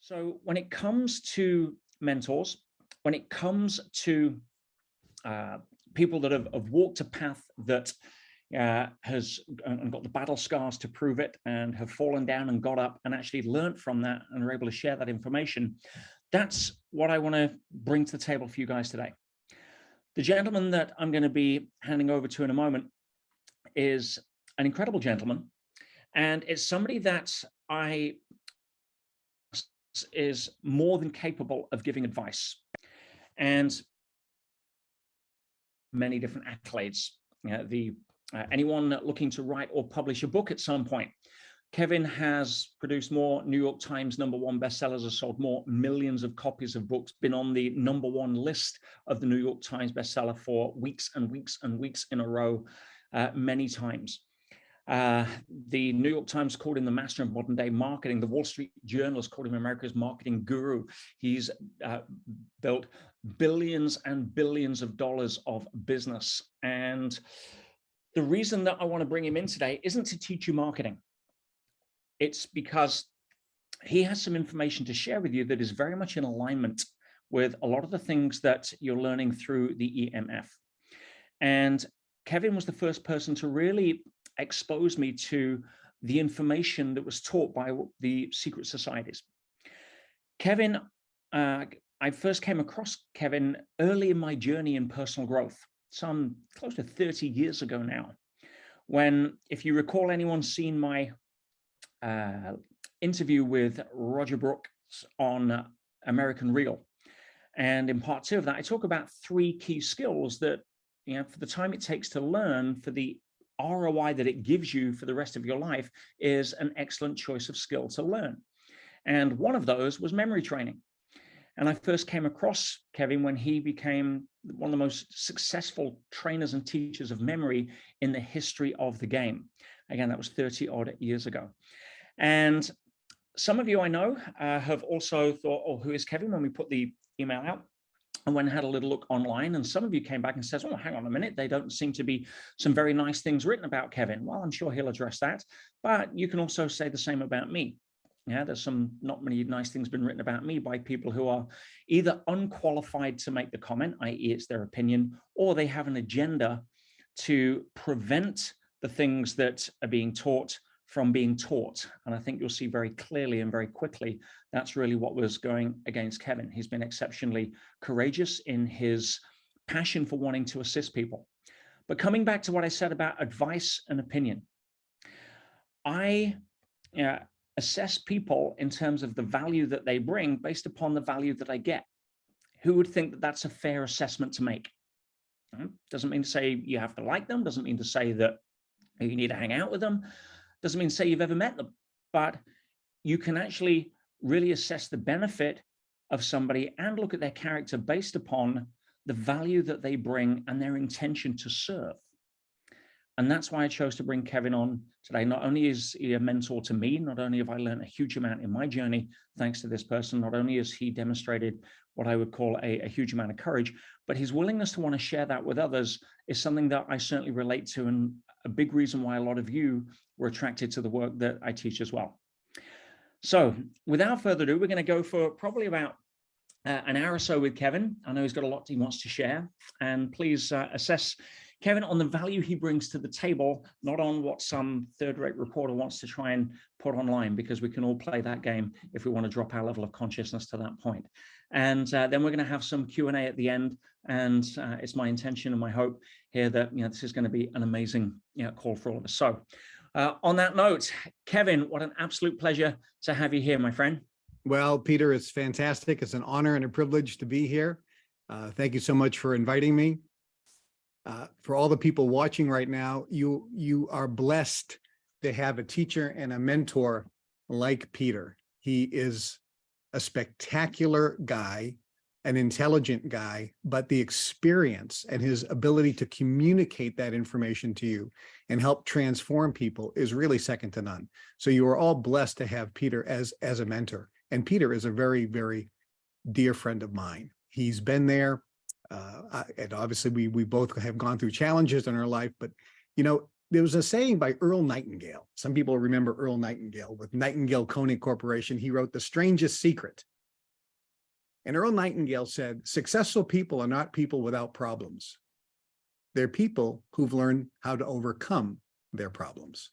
So when it comes to mentors, when it comes to people that have walked a path that has and got the battle scars to prove it and have fallen down and got up and actually learned from that and are able to share that information, that's what I want to bring to the table for you guys today. The gentleman that I'm going to be handing over to in a moment is an incredible gentleman, and it's somebody that is more than capable of giving advice and many different accolades. Anyone looking to write or publish a book at some point, Kevin has produced more New York Times #1 bestsellers, has sold more millions of copies of books, been on the #1 list of the New York Times bestseller for weeks and weeks and weeks in a row, many times. The New York Times called him the master of modern day marketing. The Wall Street Journal has called him America's marketing guru. He's built billions and billions of dollars of business. And the reason that I want to bring him in today isn't to teach you marketing. It's because he has some information to share with you that is very much in alignment with a lot of the things that you're learning through the EMF. And Kevin was the first person to really expose me to the information that was taught by the secret societies. Kevin, I first came across Kevin early in my journey in personal growth, some close to 30 years ago now, when, if you recall, anyone's seen my interview with Roger Brooks on American Real. And in part 2 of that, I talk about 3 key skills that, for the time it takes to learn, for the ROI that it gives you for the rest of your life, is an excellent choice of skill to learn. And one of those was memory training. And I first came across Kevin when he became one of the most successful trainers and teachers of memory in the history of the game. Again, that was 30 odd years ago. And some of you I know have also thought, oh, who is Kevin, when we put the email out. And went and had a little look online, and some of you came back and says, oh, hang on a minute, they don't seem to be some very nice things written about Kevin. Well, I'm sure he'll address that, but you can also say the same about me. Yeah, there's some not many nice things been written about me by people who are either unqualified to make the comment, i.e. it's their opinion, or they have an agenda to prevent the things that are being taught from being taught. And I think you'll see very clearly and very quickly that's really what was going against Kevin. He's been exceptionally courageous in his passion for wanting to assist people. But coming back to what I said about advice and opinion, I assess people in terms of the value that they bring based upon the value that I get. Who would think that that's a fair assessment to make? Doesn't mean to say you have to like them, doesn't mean to say that you need to hang out with them, doesn't mean to say you've ever met them, but you can actually really assess the benefit of somebody and look at their character based upon the value that they bring and their intention to serve. And that's why I chose to bring Kevin on today. Not only is he a mentor to me, not only have I learned a huge amount in my journey, thanks to this person, not only has he demonstrated what I would call a huge amount of courage, but his willingness to want to share that with others is something that I certainly relate to, and a big reason why a lot of you were attracted to the work that I teach as well. So without further ado, we're going to go for probably about an hour or so with Kevin. I know he's got a lot he wants to share, and please assess Kevin on the value he brings to the table, not on what some third-rate reporter wants to try and put online, because we can all play that game if we want to drop our level of consciousness to that point. And then we're going to have some Q&A at the end, and it's my intention and my hope here that this is going to be an amazing call for all of us. So on that note, Kevin, what an absolute pleasure to have you here, my friend. Well, Peter, it's fantastic. It's an honor and a privilege to be here. Thank you so much for inviting me. For all the people watching right now, you are blessed to have a teacher and a mentor like Peter. He is a spectacular guy, an intelligent guy, but the experience and his ability to communicate that information to you and help transform people is really second to none. So you are all blessed to have Peter as a mentor. And Peter is a very, very dear friend of mine. He's been there. And obviously we both have gone through challenges in our life, but there was a saying by Earl Nightingale. Some people remember Earl Nightingale with Nightingale Coney Corporation. He wrote The Strangest Secret. And Earl Nightingale said, successful people are not people without problems. They're people who've learned how to overcome their problems.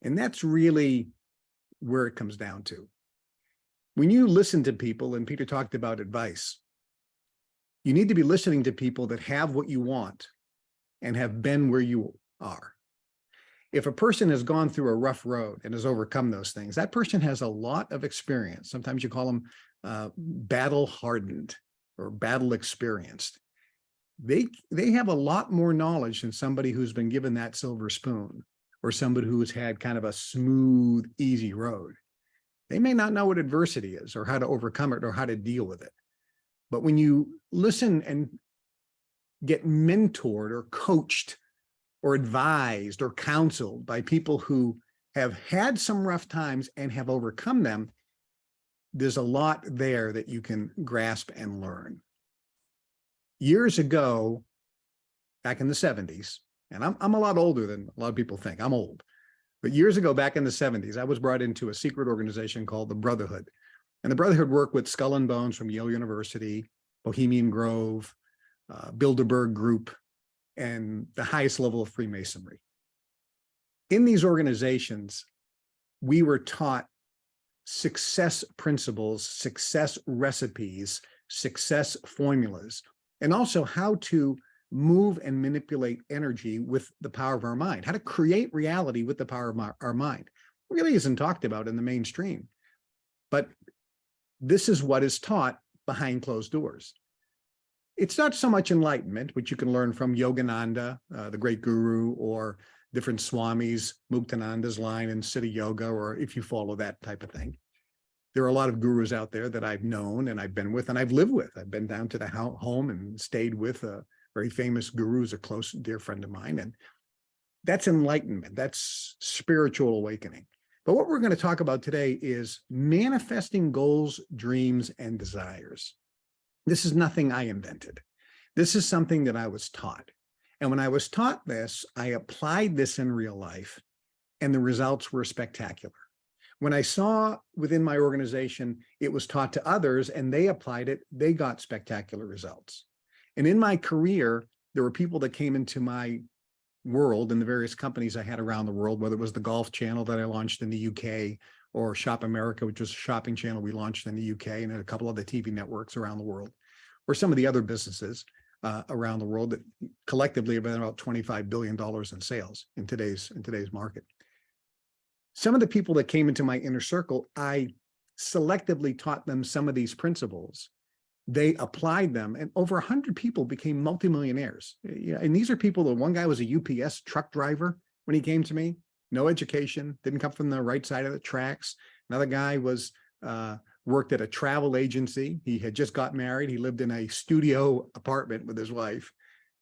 And that's really where it comes down to. When you listen to people, and Peter talked about advice, you need to be listening to people that have what you want and have been where you are. If a person has gone through a rough road and has overcome those things, that person has a lot of experience. Sometimes you call them battle hardened or battle experienced. They have a lot more knowledge than somebody who's been given that silver spoon or somebody who's had kind of a smooth, easy road. They may not know what adversity is or how to overcome it or how to deal with it. But when you listen and get mentored or coached or advised or counseled by people who have had some rough times and have overcome them, there's a lot there that you can grasp and learn. Years ago, back in the 70s, and I'm a lot older than a lot of people think, I'm old, but years ago, back in the 70s, I was brought into a secret organization called the Brotherhood. And the Brotherhood worked with Skull and Bones from Yale University, Bohemian Grove, Bilderberg Group, and the highest level of Freemasonry. In these organizations, we were taught success principles, success recipes, success formulas, and also how to move and manipulate energy with the power of our mind, how to create reality with the power of our mind. It really isn't talked about in the mainstream, but this is what is taught behind closed doors. It's not so much enlightenment, which you can learn from Yogananda, the great guru, or different swamis, Muktananda's line in Siddha Yoga, or if you follow that type of thing. There are a lot of gurus out there that I've known and I've been with and I've lived with. I've been down to the home and stayed with a very famous guru, who's a close, dear friend of mine. And that's enlightenment. That's spiritual awakening. But what we're going to talk about today is manifesting goals, dreams, and desires. This is nothing I invented. This is something that I was taught. And when I was taught this, I applied this in real life, and the results were spectacular. When I saw within my organization, it was taught to others and they applied it, they got spectacular results. And in my career, there were people that came into my world in the various companies I had around the world, whether it was the Golf Channel that I launched in the UK, or Shop America, which was a shopping channel we launched in the UK, and a couple other TV networks around the world, or some of the other businesses around the world that collectively have been about $25 billion in sales in today's market. Some of the people that came into my inner circle, I selectively taught them some of these principles. They applied them, and over 100 people became multimillionaires. And these are people that one guy was a UPS truck driver when he came to me, no education, didn't come from the right side of the tracks. Another guy was worked at a travel agency. He had just got married. He lived in a studio apartment with his wife,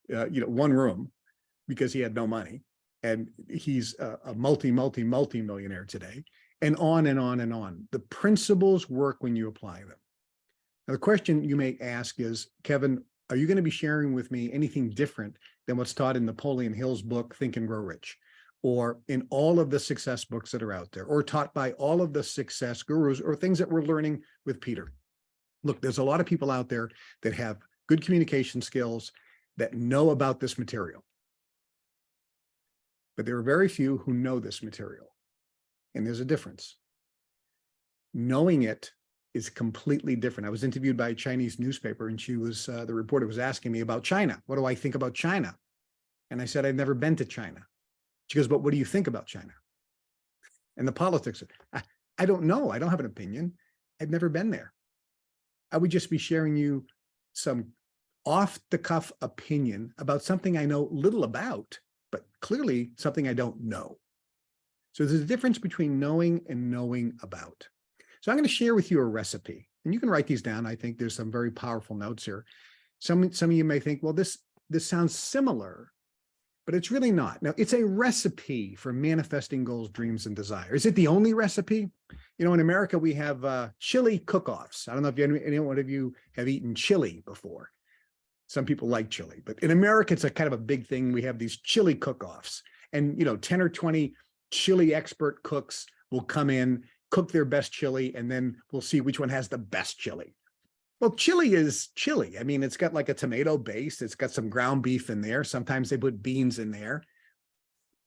one room, because he had no money. And he's a multi-millionaire today, and on and on and on. The principles work when you apply them. Now, the question you may ask is, Kevin, are you going to be sharing with me anything different than what's taught in Napoleon Hill's book, Think and Grow Rich, or in all of the success books that are out there, or taught by all of the success gurus, or things that we're learning with Peter? Look, there's a lot of people out there that have good communication skills, that know about this material. But there are very few who know this material. And there's a difference. Knowing it is completely different. I was interviewed by a Chinese newspaper, and she was, the reporter was asking me about China. What do I think about China? And I said, I've never been to China. She goes, but what do you think about China? And the politics, I don't know. I don't have an opinion. I've never been there. I would just be sharing you some off-the-cuff opinion about something I know little about, but clearly something I don't know. So there's a difference between knowing and knowing about. So I'm going to share with you a recipe, and you can write these down. I think there's some very powerful notes here. Some of you may think, well, this sounds similar, but it's really not. Now, it's a recipe for manifesting goals, dreams, and desires. Is it the only recipe? You know, in America, we have chili cook-offs. I don't know if anyone of you have eaten chili before. Some people like chili, but in America, it's a kind of a big thing. We have these chili cook-offs, And, 10 or 20 chili expert cooks will come in, cook their best chili, and then we'll see which one has the best chili. Well, chili is chili. I mean, it's got like a tomato base. It's got some ground beef in there. Sometimes they put beans in there.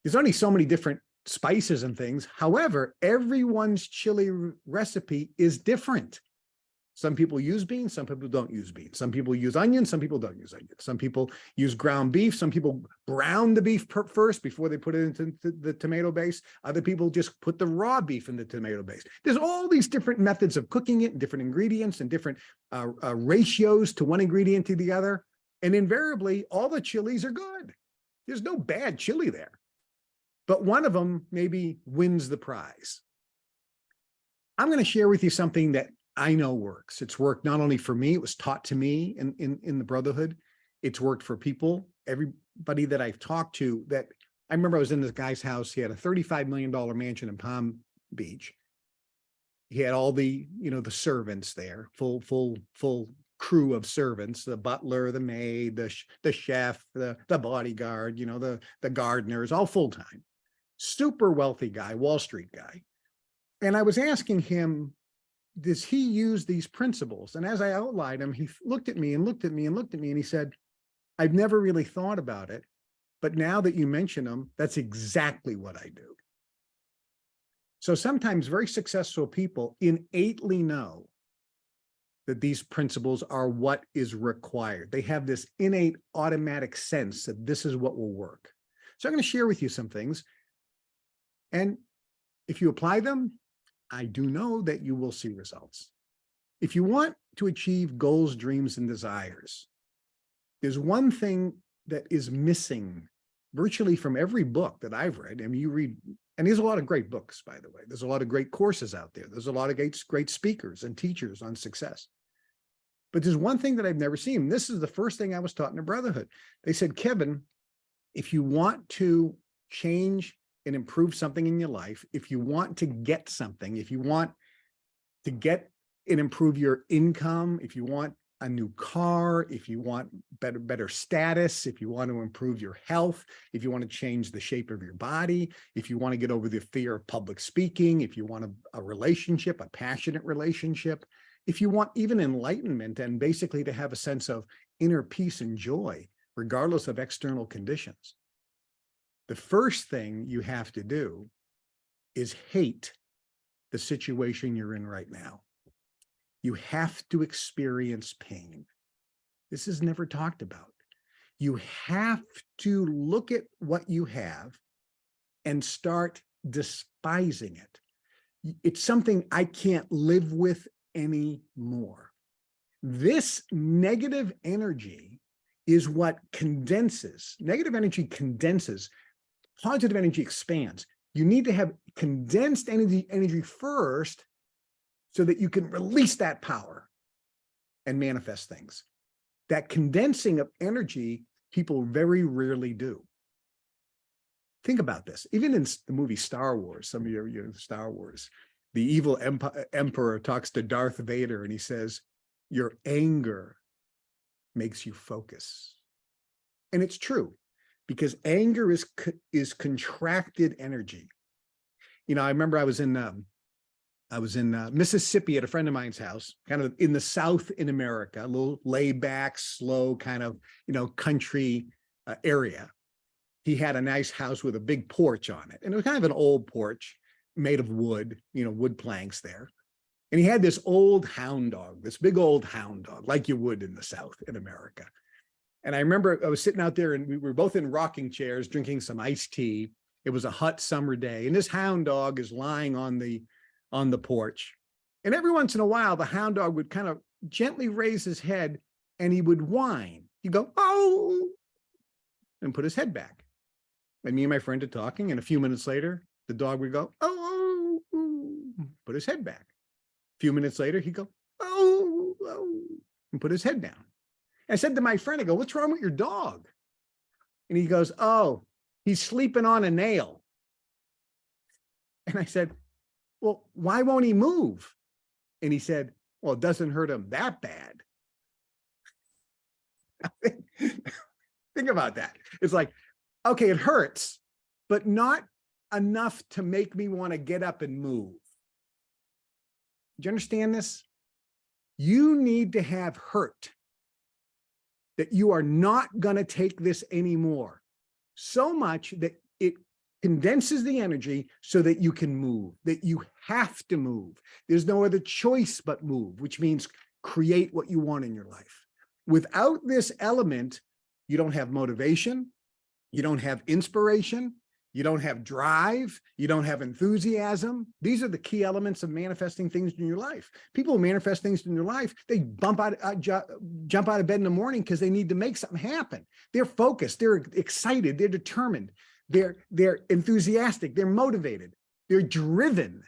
There's only so many different spices and things. However, everyone's chili recipe is different. Some people use beans, some people don't use beans. Some people use onions, some people don't use onions. Some people use ground beef. Some people brown the beef first before they put it into the tomato base. Other people just put the raw beef in the tomato base. There's all these different methods of cooking it, and different ingredients and different ratios to one ingredient to the other. And invariably, all the chilies are good. There's no bad chili there. But one of them maybe wins the prize. I'm going to share with you something that I know works. It's worked not only for me, it was taught to me in the Brotherhood. It's worked for people, everybody that I've talked to. That I remember I was in this guy's house. He had a $35 million mansion in Palm Beach. He had all the, the servants there, full crew of servants, the butler, the maid, the chef, the bodyguard, the gardeners, all full-time. Super wealthy guy, Wall Street guy. And I was asking him, does he use these principles? And as I outlined him, he looked at me and looked at me and looked at me, and he said, I've never really thought about it, but now that you mention them, that's exactly what I do. So sometimes very successful people innately know that these principles are what is required. They have this innate automatic sense that this is what will work. So I'm going to share with you some things. And if you apply them, I do know that you will see results. If you want to achieve goals, dreams, and desires, there's one thing that is missing virtually from every book that I've read. I mean, you read, and there's a lot of great books, by the way. There's a lot of great courses out there. There's a lot of great speakers and teachers on success. But there's one thing that I've never seen. This is the first thing I was taught in the Brotherhood. They said, Kevin, if you want to change and improve something in your life, if you want to get something, if you want to get and improve your income, if you want a new car, if you want better status, if you want to improve your health, if you want to change the shape of your body, if you want to get over the fear of public speaking, if you want a relationship, a passionate relationship, if you want even enlightenment and basically to have a sense of inner peace and joy, regardless of external conditions, the first thing you have to do is hate the situation you're in right now. You have to experience pain. This is never talked about. You have to look at what you have and start despising it. It's something I can't live with anymore. This negative energy is what condenses. Negative energy condenses. Positive energy expands. You need to have condensed energy first so that you can release that power and manifest things. That condensing of energy, people very rarely do. Think about this. Even in the movie Star Wars, some of you Star Wars, the evil emperor talks to Darth Vader and he says, your anger makes you focus. And it's true. Because anger is contracted energy. I remember I was in Mississippi at a friend of mine's house, kind of in the South in America, a little laid back, slow kind of, country area. He had a nice house with a big porch on it. And it was kind of an old porch made of wood, wood planks there. And he had this old hound dog, this big old hound dog, like you would in the South in America. And I remember I was sitting out there and we were both in rocking chairs drinking some iced tea. It was a hot summer day. And this hound dog is lying on the porch. And every once in a while, the hound dog would kind of gently raise his head and he would whine. He'd go, oh, and put his head back. And me and my friend are talking. And a few minutes later, the dog would go, oh, put his head back. A few minutes later, he'd go, oh, and put his head down. I said to my friend, I go, what's wrong with your dog? And he goes, oh, he's sleeping on a nail. And I said, well, why won't he move? And he said, well, it doesn't hurt him that bad. Think about that. It's like, okay, it hurts, but not enough to make me want to get up and move. Do you understand this? You need to have hurt that you are not going to take this anymore, so much that it condenses the energy so that you can move, that you have to move. There's no other choice but move, which means create what you want in your life. Without this element, you don't have motivation, you don't have inspiration, you don't have drive, you don't have enthusiasm. These are the key elements of manifesting things in your life. People who manifest things in their life, they jump out of bed in the morning because they need to make something happen. They're focused, they're excited, they're determined, they're enthusiastic, they're motivated, they're driven,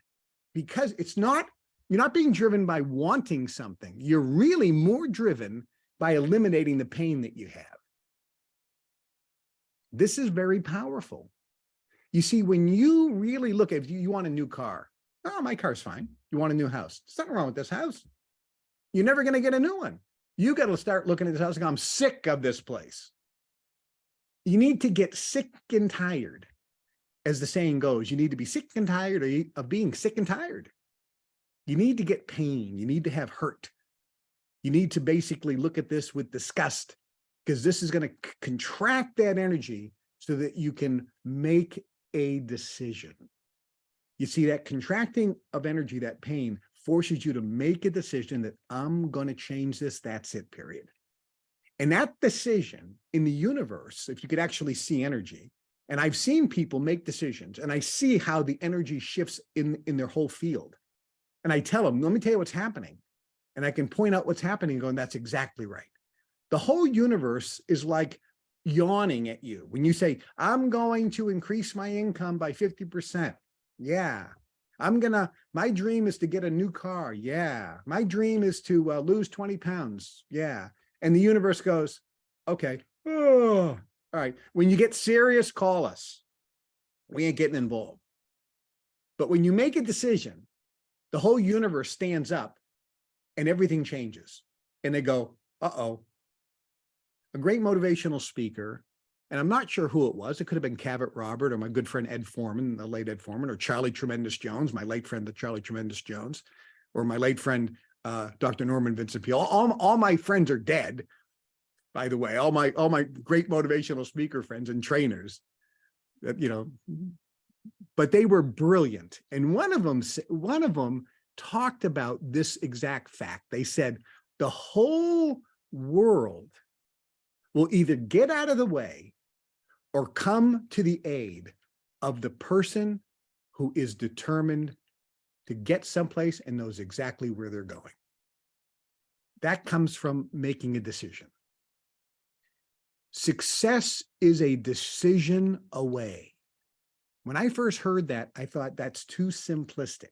because you're not being driven by wanting something. You're really more driven by eliminating the pain that you have. This is very powerful. You see, when you really look at, you want a new car. Oh, my car's fine. You want a new house. There's nothing wrong with this house. You're never going to get a new one. You got to start looking at this house and go, I'm sick of this place. You need to get sick and tired. As the saying goes, you need to be sick and tired of being sick and tired. You need to get pain. You need to have hurt. You need to basically look at this with disgust, because this is going to contract that energy so that you can make a decision. You see, that contracting of energy, that pain, forces you to make a decision that I'm going to change this. That's it, period. And that decision in the universe, if you could actually see energy, and I've seen people make decisions, and I see how the energy shifts in their whole field. And I tell them, let me tell you what's happening. And I can point out what's happening going, that's exactly right. The whole universe is like yawning at you. When you say, I'm going to increase my income by 50%. Yeah. My dream is to get a new car. Yeah. My dream is to lose 20 pounds. Yeah. And the universe goes, okay. Oh, all right. When you get serious, call us. We ain't getting involved. But when you make a decision, the whole universe stands up and everything changes. And they go, uh-oh. A great motivational speaker, and I'm not sure who it was. It could have been Cavett Robert or my good friend Ed Foreman, the late Ed Foreman, or Charlie Tremendous Jones, my late friend, the Charlie Tremendous Jones, or my late friend, Dr. Norman Vincent Peale. All my friends are dead, by the way. All my great motivational speaker friends and trainers, but they were brilliant. And one of them talked about this exact fact. They said the whole world will either get out of the way or come to the aid of the person who is determined to get someplace and knows exactly where they're going. That comes from making a decision. Success is a decision away. When I first heard that, I thought that's too simplistic.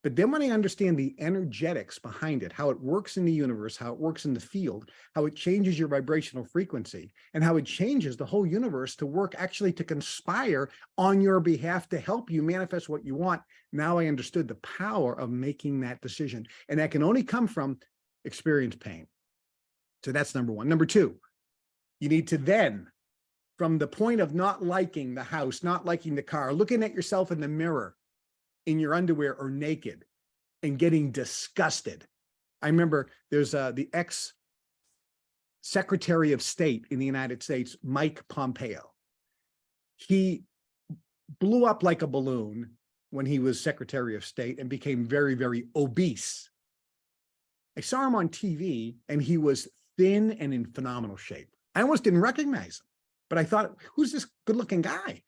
But then when I understand the energetics behind it, how it works in the universe, how it works in the field, how it changes your vibrational frequency, and how it changes the whole universe to work actually to conspire on your behalf to help you manifest what you want, now I understood the power of making that decision. And that can only come from experienced pain. So that's number one. Number two, you need to then, from the point of not liking the house, not liking the car, looking at yourself in the mirror, in your underwear or naked, and getting disgusted. I remember there's the ex-Secretary of State in the United States, Mike Pompeo. He blew up like a balloon when he was Secretary of State and became very, very obese. I saw him on TV and he was thin and in phenomenal shape. I almost didn't recognize him, but I thought, who's this good-looking guy?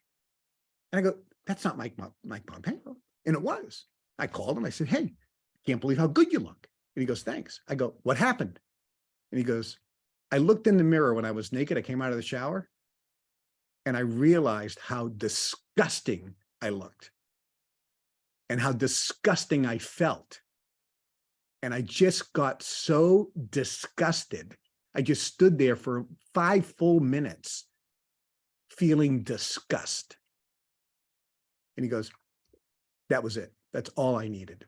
And I go, that's not Mike Pompeo. And it was. I called him. I said, hey, can't believe how good you look. And he goes, thanks. I go, what happened? And he goes, I looked in the mirror when I was naked. I came out of the shower and I realized how disgusting I looked and how disgusting I felt. And I just got so disgusted. I just stood there for 5 full minutes feeling disgust. And he goes, that was it. That's all I needed.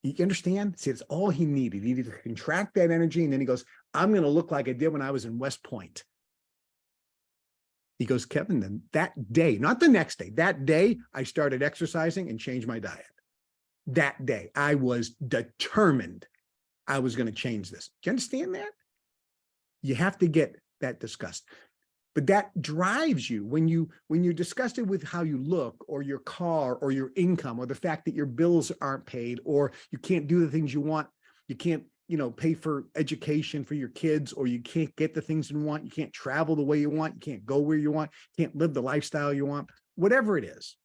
You understand? See, it's all he needed. He needed to contract that energy. And then he goes, I'm going to look like I did when I was in West Point. He goes, Kevin, then that day, not the next day, that day, I started exercising and changed my diet. That day, I was determined I was going to change this. Do you understand that? You have to get that discussed. But that drives you when you're disgusted with how you look or your car or your income or the fact that your bills aren't paid or you can't do the things you want. You can't, pay for education for your kids, or you can't get the things you want. You can't travel the way you want. You can't go where you want. You can't live the lifestyle you want, whatever it is.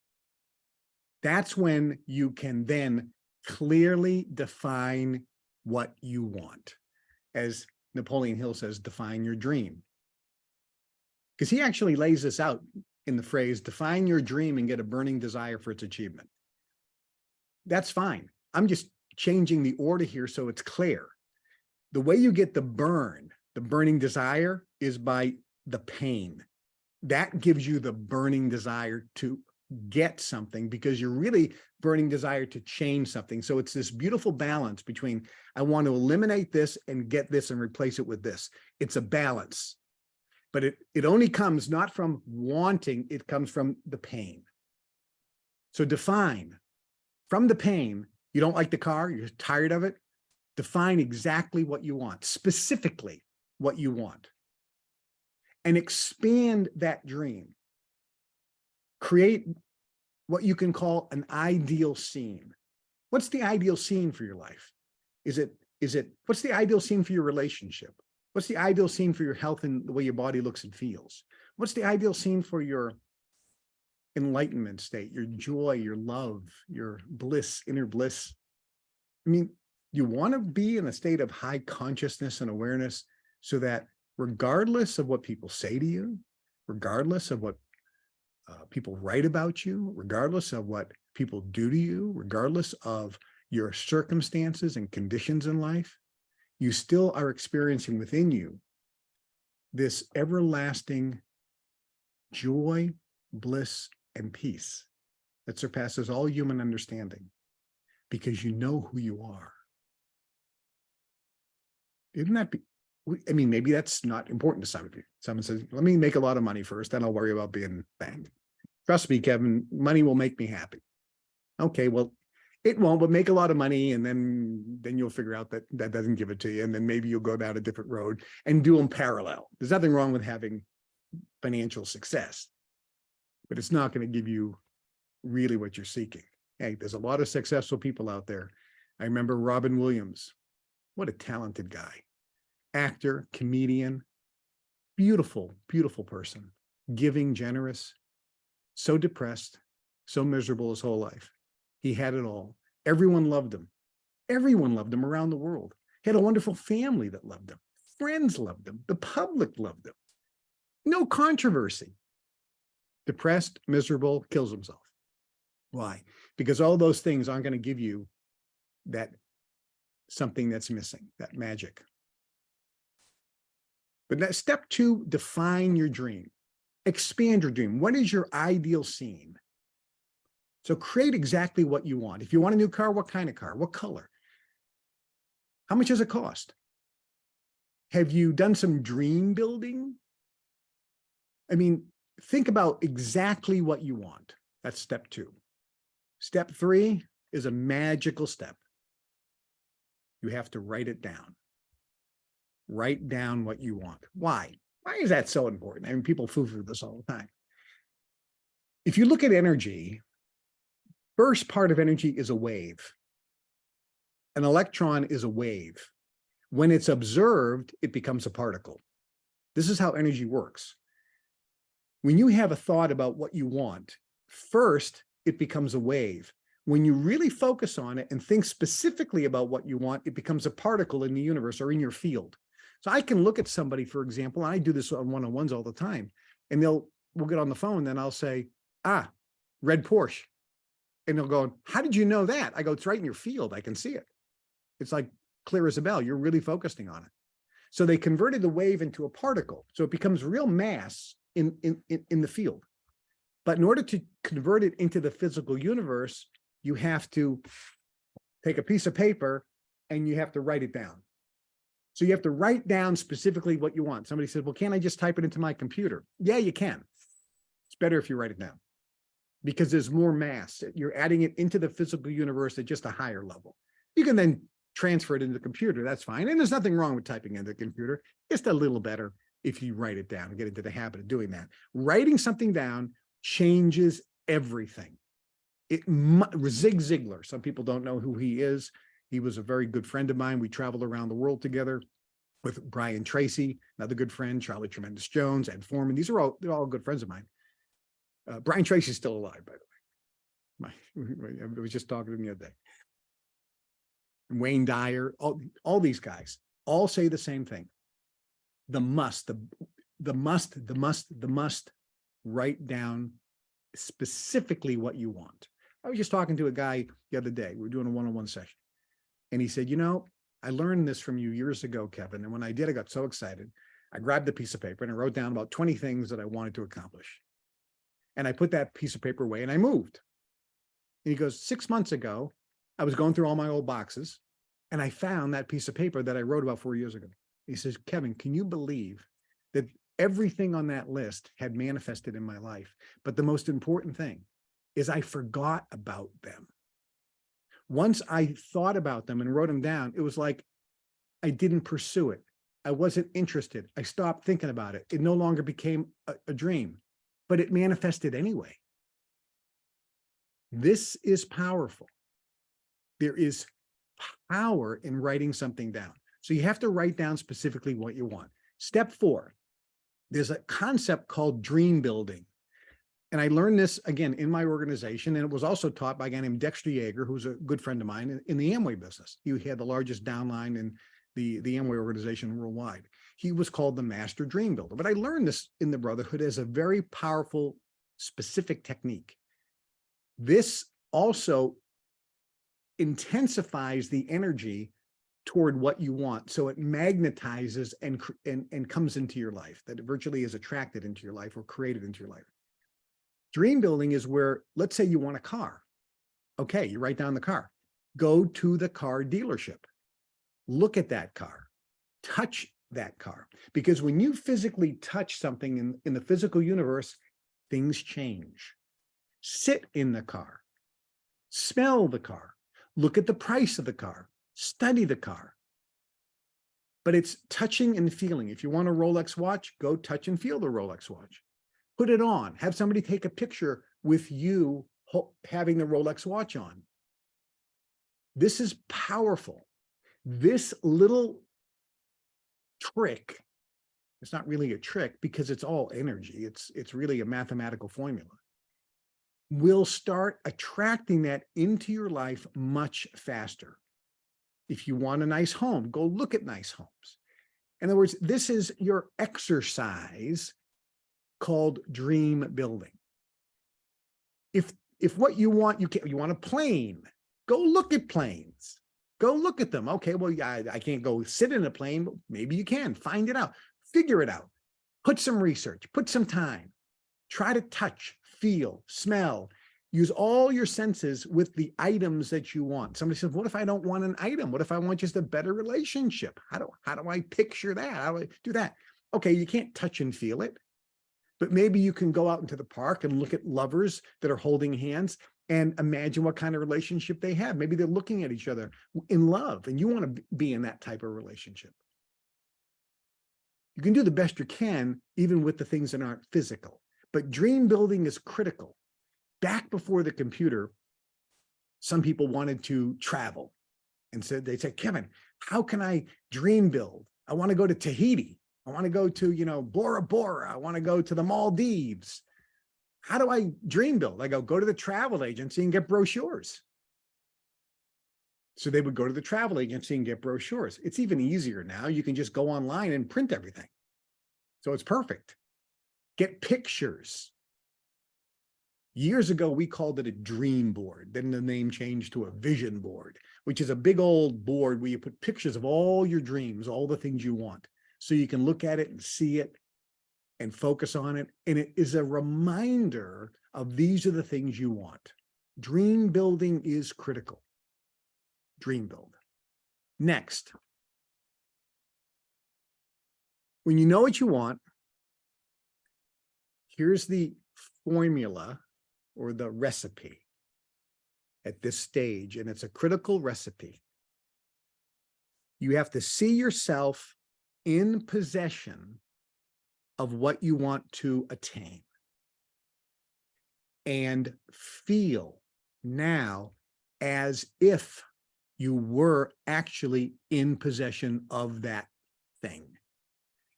That's when you can then clearly define what you want. As Napoleon Hill says, define your dream. Because he actually lays this out in the phrase, define your dream and get a burning desire for its achievement. That's fine. I'm just changing the order here so it's clear. The way you get the burning desire, is by the pain. That gives you the burning desire to get something, because you're really burning desire to change something. So it's this beautiful balance between, I want to eliminate this and get this and replace it with this. It's a balance. But it only comes not from wanting, it comes from the pain. So define from the pain. You don't like the car, you're tired of it. Define exactly what you want, specifically what you want, and expand that dream. Create what you can call an ideal scene. What's the ideal scene for your life? What's the ideal scene for your relationship? What's the ideal scene for your health and the way your body looks and feels? What's the ideal scene for your enlightenment state, your joy, your love, your bliss, inner bliss? I mean, you want to be in a state of high consciousness and awareness so that regardless of what people say to you, regardless of what people write about you, regardless of what people do to you, regardless of your circumstances and conditions in life, you still are experiencing within you this everlasting joy, bliss, and peace that surpasses all human understanding, because you know who you are. Isn't that, maybe that's not important to some of you. Someone says, let me make a lot of money first, then I'll worry about being banged. Trust me, Kevin, money will make me happy. Okay, well, it won't, but make a lot of money, and then you'll figure out that that doesn't give it to you, and then maybe you'll go down a different road and do them parallel. There's nothing wrong with having financial success, but it's not going to give you really what you're seeking. Hey, there's a lot of successful people out there. I remember Robin Williams. What a talented guy. Actor, comedian, beautiful, beautiful person, giving, generous, so depressed, so miserable his whole life. He had it all. Everyone loved him. Everyone loved him around the world. He had a wonderful family that loved him. Friends loved him. The public loved him. No controversy. Depressed, miserable, kills himself. Why? Because all those things aren't going to give you that something that's missing, that magic. But that step 2, define your dream. Expand your dream. What is your ideal scene? So create exactly what you want. If you want a new car, what kind of car? What color? How much does it cost? Have you done some dream building? Think about exactly what you want. That's step 2. Step 3 is a magical step. You have to write it down. Write down what you want. Why? Why is that so important? People foo-foo this all the time. If you look at energy, first part of energy is a wave. An electron is a wave. When it's observed, it becomes a particle. This is how energy works. When you have a thought about what you want, first, it becomes a wave. When you really focus on it and think specifically about what you want, it becomes a particle in the universe or in your field. So I can look at somebody, for example, and I do this on one-on-ones all the time, and we'll get on the phone, and I'll say, red Porsche. And they'll go, how did you know that? I go, it's right in your field. I can see it. It's like clear as a bell. You're really focusing on it. So they converted the wave into a particle. So it becomes real mass in the field. But in order to convert it into the physical universe, you have to take a piece of paper and you have to write it down. So you have to write down specifically what you want. Somebody says, well, can't I just type it into my computer? Yeah, you can. It's better if you write it down because there's more mass. You're adding it into the physical universe at just a higher level. You can then transfer it into the computer. That's fine. And there's nothing wrong with typing into the computer. Just a little better if you write it down and get into the habit of doing that. Writing something down changes everything. Zig Ziglar, some people don't know who he is. He was a very good friend of mine. We traveled around the world together with Brian Tracy, another good friend, Charlie Tremendous Jones, Ed Foreman. They're all good friends of mine. Brian Tracy's still alive, by the way. I was just talking to him the other day. Wayne Dyer, all these guys all say the same thing. The must, write down specifically what you want. I was just talking to a guy the other day. We were doing a one-on-one session. And he said, I learned this from you years ago, Kevin. And when I did, I got so excited. I grabbed a piece of paper and I wrote down about 20 things that I wanted to accomplish. And I put that piece of paper away and I moved. And he goes, 6 months ago, I was going through all my old boxes and I found that piece of paper that I wrote about 4 years ago. He says, Kevin, can you believe that everything on that list had manifested in my life? But the most important thing is I forgot about them. Once I thought about them and wrote them down, it was like I didn't pursue it. I wasn't interested. I stopped thinking about it. It no longer became a dream, but it manifested anyway. This is powerful. There is power in writing something down. So you have to write down specifically what you want. Step 4, there's a concept called dream building. And I learned this, again, in my organization, and it was also taught by a guy named Dexter Yeager, who's a good friend of mine in the Amway business. He had the largest downline in the Amway organization worldwide. He was called the Master Dream Builder. But I learned this in the Brotherhood as a very powerful, specific technique. This also intensifies the energy toward what you want. So it magnetizes and comes into your life, that it virtually is attracted into your life or created into your life. Dream building is where, let's say you want a car. Okay, you write down the car. Go to the car dealership. Look at that car. Touch that car. Because when you physically touch something in the physical universe, things change. Sit in the car. Smell the car. Look at the price of the car. Study the car. But it's touching and feeling. If you want a Rolex watch, go touch and feel the Rolex watch. Put it on. Have somebody take a picture with you having the Rolex watch on. This is powerful. This little trick, it's not really a trick because it's all energy. It's really a mathematical formula. Will start attracting that into your life much faster. If you want a nice home, go look at nice homes. In other words, this is your exercise called dream building. If what you want, you want a plane, go look at planes. Go look at them. Okay, well, I can't go sit in a plane, but maybe you can. Find it out. Figure it out. Put some research. Put some time. Try to touch, feel, smell. Use all your senses with the items that you want. Somebody says, what if I don't want an item? What if I want just a better relationship? How do I picture that? How do I do that? Okay, you can't touch and feel it. But maybe you can go out into the park and look at lovers that are holding hands and imagine what kind of relationship they have. Maybe they're looking at each other in love and you want to be in that type of relationship. You can do the best you can, even with the things that aren't physical. But dream building is critical. Back before the computer, some people wanted to travel and they said, Kevin, how can I dream build? I want to go to Tahiti. I want to go to, Bora Bora. I want to go to the Maldives. How do I dream build? I go to the travel agency and get brochures. So they would go to the travel agency and get brochures. It's even easier now. You can just go online and print everything. So it's perfect. Get pictures. Years ago, we called it a dream board. Then the name changed to a vision board, which is a big old board where you put pictures of all your dreams, all the things you want. So you can look at it and see it and focus on it. And it is a reminder of these are the things you want. Dream building is critical. Dream build. Next, when you know what you want, here's the formula or the recipe at this stage, and it's a critical recipe. You have to see yourself in possession of what you want to attain and feel now as if you were actually in possession of that thing.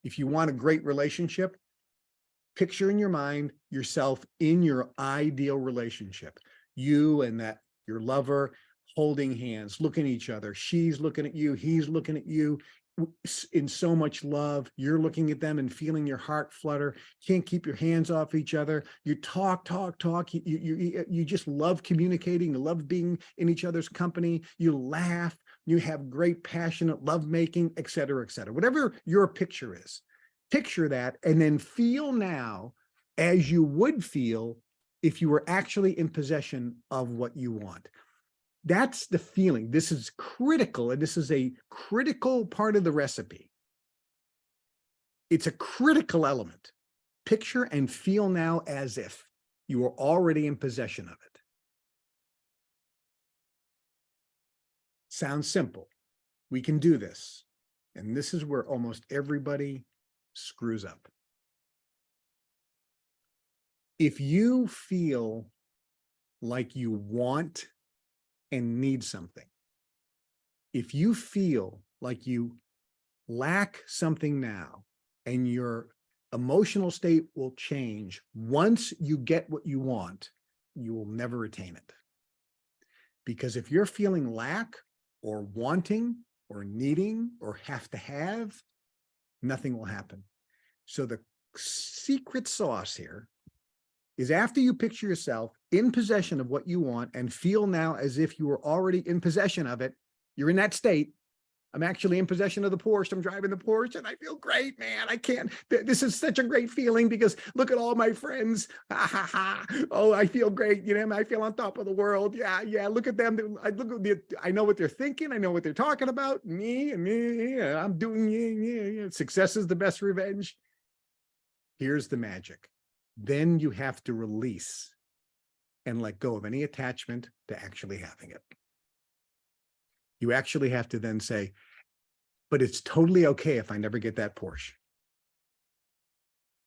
If you want a great relationship, picture in your mind yourself in your ideal relationship. You and that your lover holding hands, looking at each other. She's looking at you, he's looking at you in so much love. You're looking at them and feeling your heart flutter. Can't keep your hands off each other. You talk. You just love communicating. You love being in each other's company. You laugh. You have great passionate lovemaking, et cetera, et cetera. Whatever your picture is, picture that and then feel now as you would feel if you were actually in possession of what you want. That's the feeling. This is critical, and this is a critical part of the recipe. It's a critical element. Picture and feel now as if you are already in possession of it. Sounds simple. We can do this. And this is where almost everybody screws up. If you feel like you want and need something, if you feel like you lack something now and your emotional state will change once you get what you want, you will never attain it. Because if you're feeling lack or wanting or needing or have to have, nothing will happen. So the secret sauce here is after you picture yourself in possession of what you want and feel now as if you were already in possession of it, you're in that state. I'm actually in possession of the Porsche. I'm driving the Porsche and I feel great, man. I can't, this is such a great feeling because look at all my friends. Oh, I feel great. You know, I feel on top of the world. Yeah. Look at them. I know what they're thinking. I know what they're talking about. Me. Yeah, I'm doing, yeah. Success is the best revenge. Here's the magic. Then you have to release and let go of any attachment to actually having it. You actually have to then say, but it's totally okay if I never get that Porsche.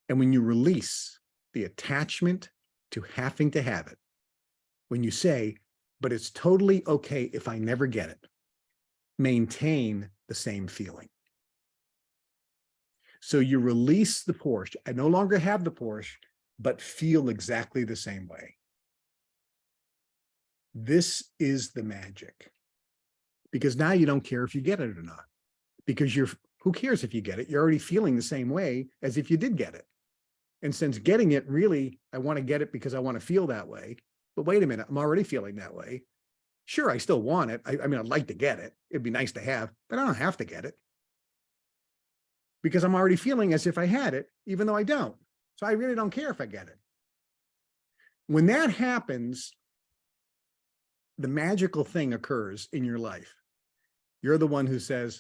And when you release the attachment to having to have it, when you say, but it's totally okay if I never get it, maintain the same feeling. So you release the Porsche. I no longer have the Porsche, but feel exactly the same way. This is the magic. Because now you don't care if you get it or not. Because who cares if you get it? You're already feeling the same way as if you did get it. And since getting it, really, I want to get it because I want to feel that way. But wait a minute, I'm already feeling that way. Sure, I still want it. I mean, I'd like to get it. It'd be nice to have, but I don't have to get it. Because I'm already feeling as if I had it, even though I don't. So I really don't care if I get it. When that happens, the magical thing occurs in your life. You're the one who says,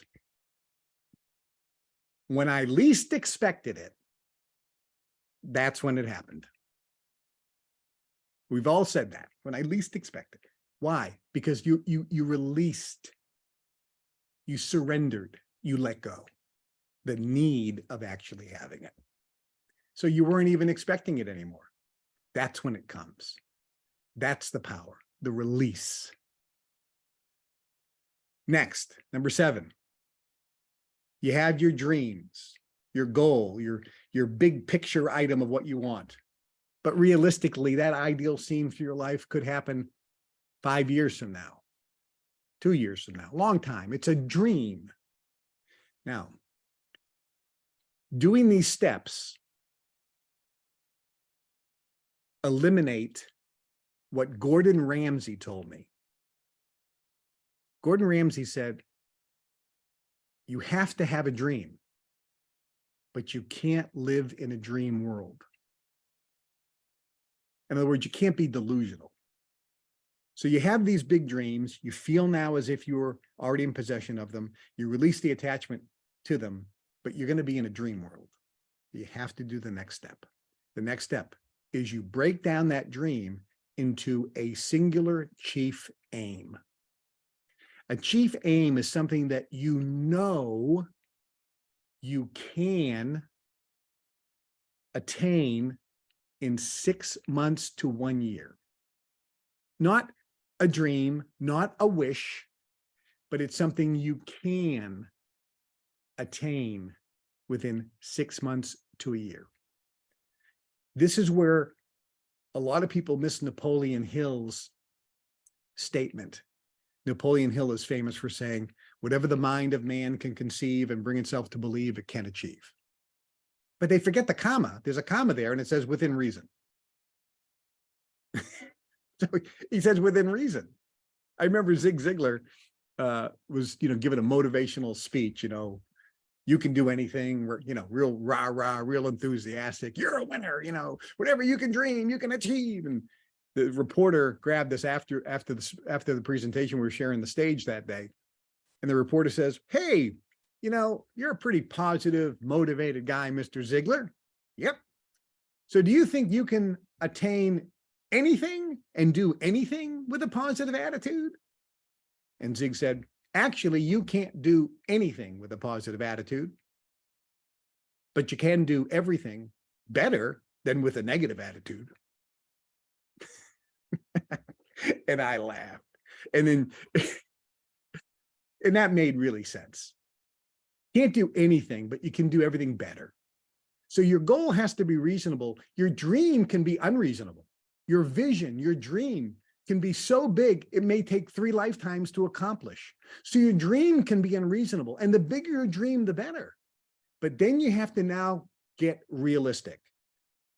when I least expected it, that's when it happened. We've all said that, when I least expected it. Why? Because you released, you surrendered, you let go the need of actually having it. So you weren't even expecting it anymore. That's when it comes. That's the power, the release. Next, number 7. You have your dreams, your goal, your big picture item of what you want. But realistically, that ideal scene for your life could happen 5 years from now, 2 years from now, long time. It's a dream. Now, doing these steps eliminate what Gordon Ramsay told me. Gordon Ramsay said, you have to have a dream, but you can't live in a dream world. In other words, you can't be delusional. So you have these big dreams. You feel now as if you were already in possession of them. You release the attachment to them, but you're going to be in a dream world. You have to do the next step. The next step is you break down that dream into a singular chief aim. A chief aim is something that you know you can attain in 6 months to 1 year. Not a dream, not a wish, but it's something you can attain within 6 months to a year. This is where a lot of people miss Napoleon Hill's statement. Napoleon Hill is famous for saying, whatever the mind of man can conceive and bring itself to believe, it can achieve. But they forget the comma. There's a comma there and it says within reason. So he says within reason. I remember Zig Ziglar was, giving a motivational speech, you can do anything, real rah, real enthusiastic. You're a winner, whatever you can dream, you can achieve. And the reporter grabbed us after the presentation. We were sharing the stage that day. And the reporter says, hey, you're a pretty positive, motivated guy, Mr. Ziglar. Yep. So do you think you can attain anything and do anything with a positive attitude? And Zig said, actually, you can't do anything with a positive attitude, but you can do everything better than with a negative attitude. And I laughed. And that made really sense. Can't do anything, but you can do everything better. So your goal has to be reasonable. Your dream can be unreasonable. Your vision, your dream can be so big, it may take 3 lifetimes to accomplish. So your dream can be unreasonable. And the bigger your dream, the better. But then you have to now get realistic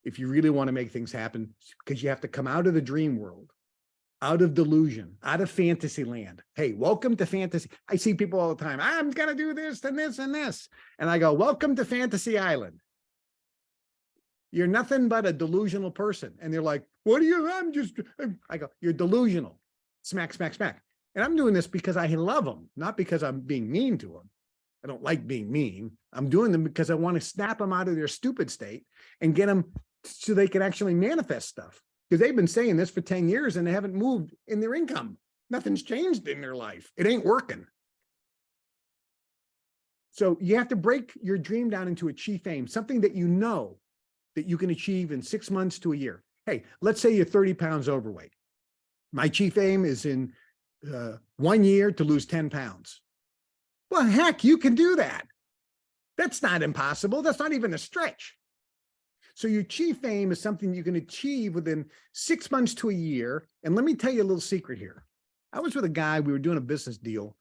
if you really want to make things happen, because you have to come out of the dream world, out of delusion, out of fantasy land. Hey, welcome to fantasy. I see people all the time. I'm going to do this and this and this. And I go, welcome to Fantasy Island. You're nothing but a delusional person. And they're like, what are you? I go, you're delusional. Smack, smack, smack. And I'm doing this because I love them, not because I'm being mean to them. I don't like being mean. I'm doing them because I want to snap them out of their stupid state and get them so they can actually manifest stuff. Because they've been saying this for 10 years and they haven't moved in their income. Nothing's changed in their life. It ain't working. So you have to break your dream down into a chief aim, something that you know that you can achieve in 6 months to a year. Hey, let's say you're 30 pounds overweight. My chief aim is in 1 year to lose 10 pounds. Well, heck, you can do that. That's not impossible. That's not even a stretch. So your chief aim is something you can achieve within 6 months to a year. And let me tell you a little secret here. I was with a guy, we were doing a business deal.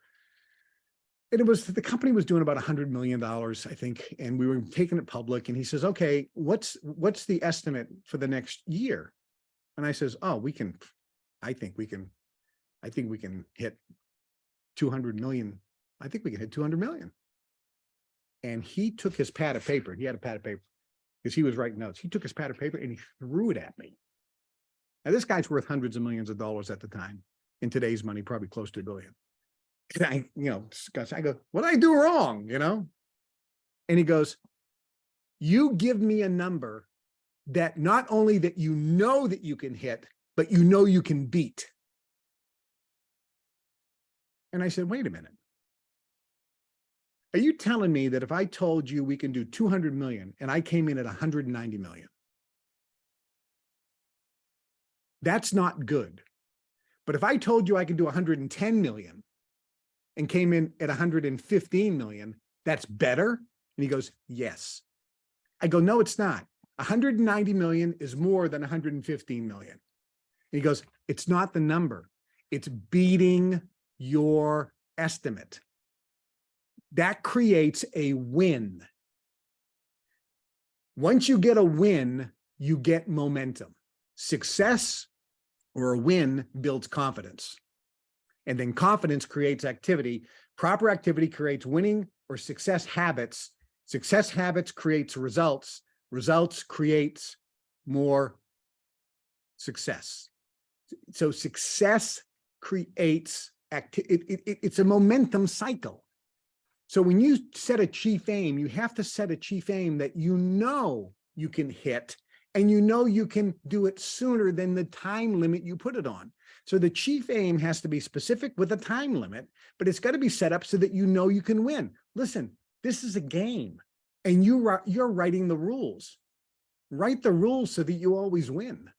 And the company was doing about $100 million, I think. And we were taking it public. And he says, okay, what's the estimate for the next year? And I says, oh, I think we can hit 200 million. I think we can hit 200 million. And he took his pad of paper. He had a pad of paper because he was writing notes. He took his pad of paper and he threw it at me. Now, this guy's worth hundreds of millions of dollars at the time. In today's money, probably close to $1 billion. And I go, what did I do wrong? And he goes, you give me a number that not only that you know that you can hit, but you know you can beat. And I said, wait a minute. Are you telling me that if I told you we can do 200 million and I came in at 190 million, that's not good. But if I told you I can do 110 million and came in at 115 million, that's better? And he goes, yes. I go, no, it's not. 190 million is more than 115 million. And he goes, it's not the number. It's beating your estimate. That creates a win. Once you get a win, you get momentum. Success or a win builds confidence. And then confidence creates activity. Proper activity creates winning or success habits. Success habits creates results. Results creates more success. So success creates it's a momentum cycle. So when you set a chief aim, you have to set a chief aim that you know you can hit and you know you can do it sooner than the time limit you put it on. So the chief aim has to be specific with a time limit, but it's got to be set up so that you know you can win. Listen, this is a game, and you're writing the rules. Write the rules so that you always win,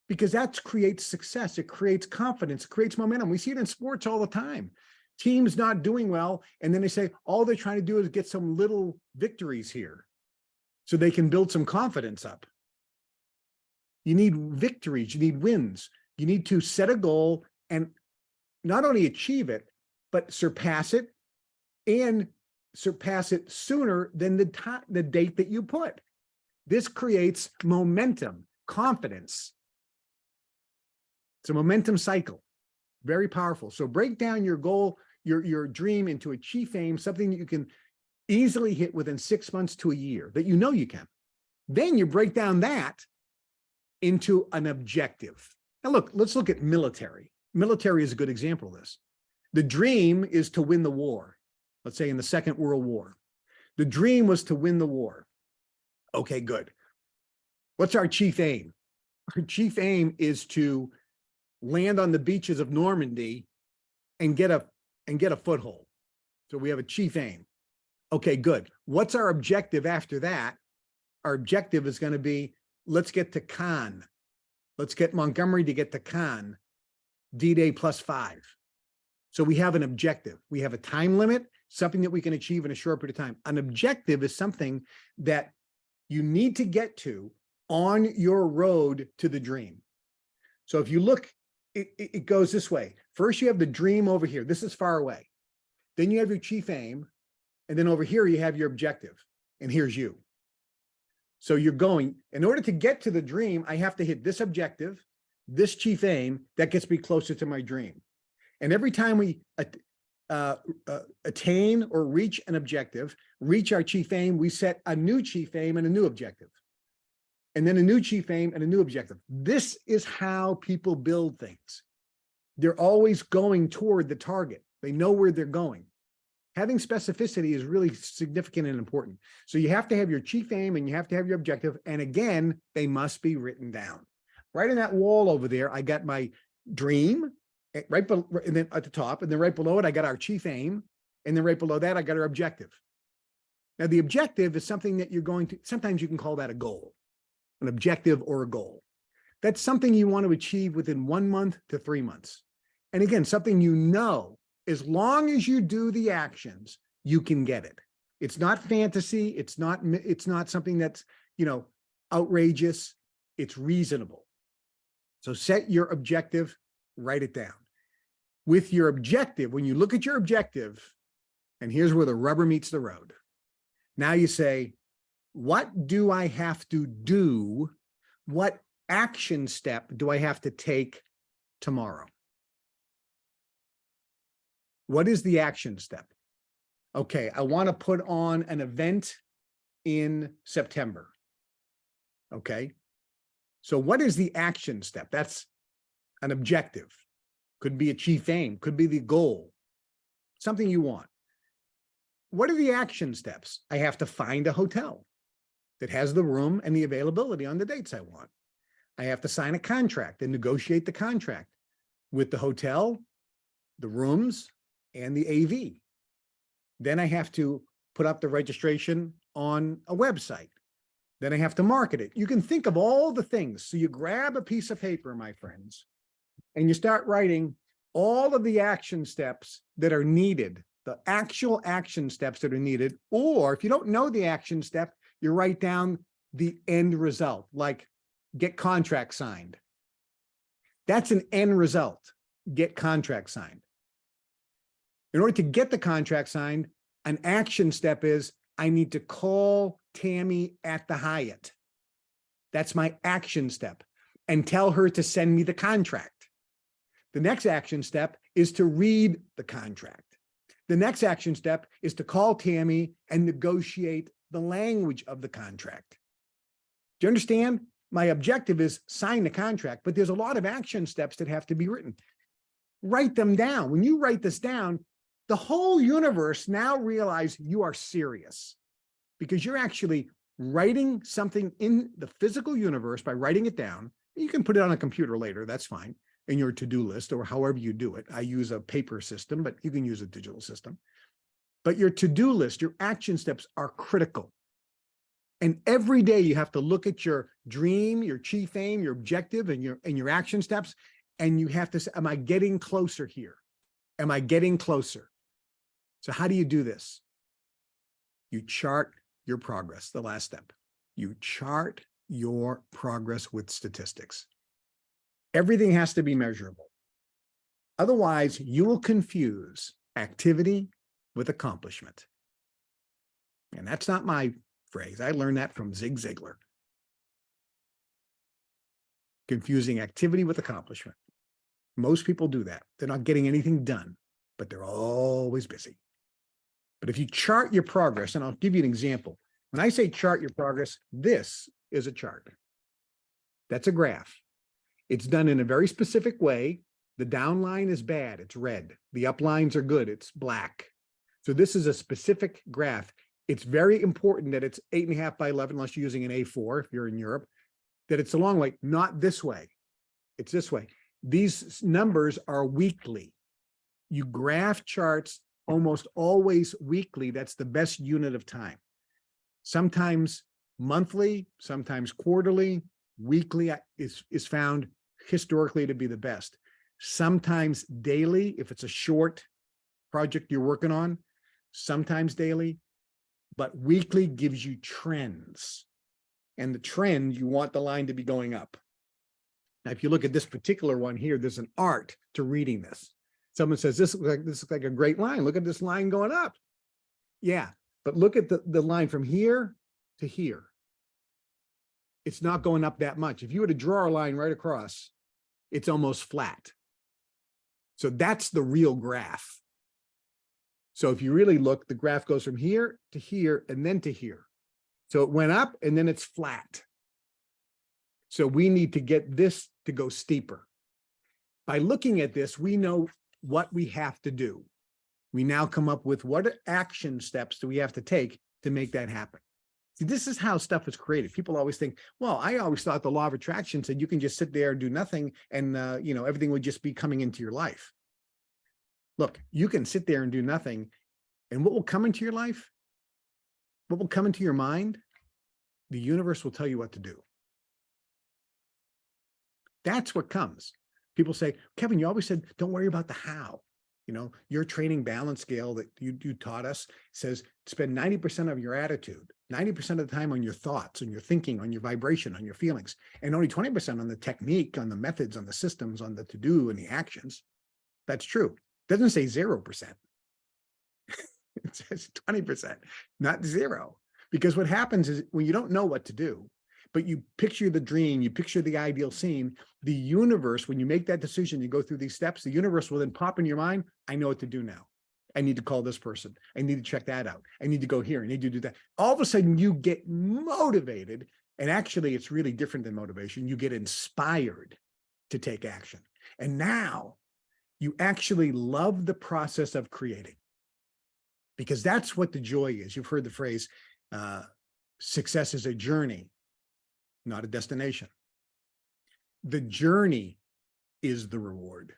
because that creates success. It creates confidence, it creates momentum. We see it in sports all the time. Teams not doing well, and then they say all they're trying to do is get some little victories here so they can build some confidence up. You need victories, you need wins. You need to set a goal and not only achieve it, but surpass it, and surpass it sooner than the date that you put. This creates momentum, confidence. It's a momentum cycle, very powerful. So break down your goal, your dream into a chief aim, something that you can easily hit within 6 months to a year, that you know you can. Then you break down that into an objective. Now look, let's look at military. Military is a good example of this. The dream is to win the war. Let's say in the Second World War. The dream was to win the war. Okay, good. What's our chief aim? Our chief aim is to land on the beaches of Normandy and get a foothold. So we have a chief aim. Okay, good. What's our objective after that? Our objective is going to be, let's get to Cannes. Let's get Montgomery to get to Cannes, D-Day +5. So we have an objective. We have a time limit, something that we can achieve in a short period of time. An objective is something that you need to get to on your road to the dream. So if you look, it goes this way. First, you have the dream over here. This is far away. Then you have your chief aim. And then over here, you have your objective. And here's you. So you're going, in order to get to the dream, I have to hit this objective, this chief aim, that gets me closer to my dream. And every time we attain or reach an objective, reach our chief aim, we set a new chief aim and a new objective. And then a new chief aim and a new objective. This is how people build things. They're always going toward the target. They know where they're going. Having specificity is really significant and important. So you have to have your chief aim and you have to have your objective. And again, they must be written down. Right on that wall over there, I got my dream, right below, and then at the top, and then right below it, I got our chief aim. And then right below that, I got our objective. Now, the objective is something that you're going to, sometimes you can call that a goal, an objective or a goal. That's something you want to achieve within 1 month to 3 months. And again, something you know, as long as you do the actions, you can get it. It's not fantasy. It's not something that's, outrageous. It's reasonable. So set your objective, write it down. With your objective, when you look at your objective, and here's where the rubber meets the road. Now you say, what do I have to do? What action step do I have to take tomorrow? What is the action step? Okay, I want to put on an event in September. Okay, so what is the action step? That's an objective. Could be a chief aim, could be the goal, something you want. What are the action steps? I have to find a hotel that has the room and the availability on the dates I want. I have to sign a contract and negotiate the contract with the hotel, the rooms, and the AV. Then I have to put up the registration on a website. Then I have to market it. You can think of all the things. So you grab a piece of paper, my friends, and you start writing all of the action steps that are needed, the actual action steps that are needed. Or if you don't know the action step, you write down the end result, like get contract signed. That's an end result, get contract signed. In order to get the contract signed, an action step is I need to call Tammy at the Hyatt. That's my action step, and tell her to send me the contract. The next action step is to read the contract. The next action step is to call Tammy and negotiate the language of the contract. Do you understand? My objective is sign the contract, but there's a lot of action steps that have to be written. Write them down. When you write this down, the whole universe now realize you are serious, because you're actually writing something in the physical universe by writing it down. You can put it on a computer later, that's fine, in your to-do list or however you do it. I use a paper system, but you can use a digital system. But your to-do list, your action steps are critical. And every day you have to look at your dream, your chief aim, your objective, and your action steps. And you have to say, am I getting closer here? Am I getting closer? So how do you do this? You chart your progress, the last step. You chart your progress with statistics. Everything has to be measurable. Otherwise, you will confuse activity with accomplishment. And that's not my phrase. I learned that from Zig Ziglar. Confusing activity with accomplishment. Most people do that. They're not getting anything done, but they're always busy. But if you chart your progress, and I'll give you an example. When I say chart your progress, this is a chart. That's a graph. It's done in a very specific way. The down line is bad, it's red. The up lines are good, it's black. So this is a specific graph. It's very important that it's 8.5 by 11, unless you're using an A4 if you're in Europe, that it's a long way, not this way. It's this way. These numbers are weekly. You graph charts almost always weekly. That's the best unit of time. Sometimes monthly, sometimes quarterly. Weekly is found historically to be the best. Sometimes daily, if it's a short project you're working on, sometimes daily, but weekly gives you trends. And the trend, you want the line to be going up. Now, if you look at this particular one here, there's an art to reading this. Someone says, this looks like a great line. Look at this line going up. Yeah, but look at the line from here to here. It's not going up that much. If you were to draw a line right across, it's almost flat. So that's the real graph. So if you really look, the graph goes from here to here and then to here. So it went up and then it's flat. So we need to get this to go steeper. By looking at this, we know what we have to do. We now come up with what action steps do we have to take to make that happen. See, this is how stuff is created. People always think, well, I always thought the law of attraction said you can just sit there and do nothing and, everything would just be coming into your life. Look, you can sit there and do nothing. And what will come into your life? What will come into your mind? The universe will tell you what to do. That's what comes. People say, Kevin, you always said, don't worry about the how. Your training balance scale that you taught us says spend 90% of your attitude, 90% of the time on your thoughts, on your thinking, on your vibration, on your feelings, and only 20% on the technique, on the methods, on the systems, on the to-do and the actions. That's true. It doesn't say 0%. It says 20%, not 0. Because what happens is when you don't know what to do, but you picture the dream, you picture the ideal scene, the universe, when you make that decision, you go through these steps, the universe will then pop in your mind, I know what to do now. I need to call this person. I need to check that out. I need to go here. I need to do that. All of a sudden you get motivated. And actually it's really different than motivation. You get inspired to take action. And now you actually love the process of creating. Because that's what the joy is. You've heard the phrase, success is a journey, not a destination. The journey is the reward,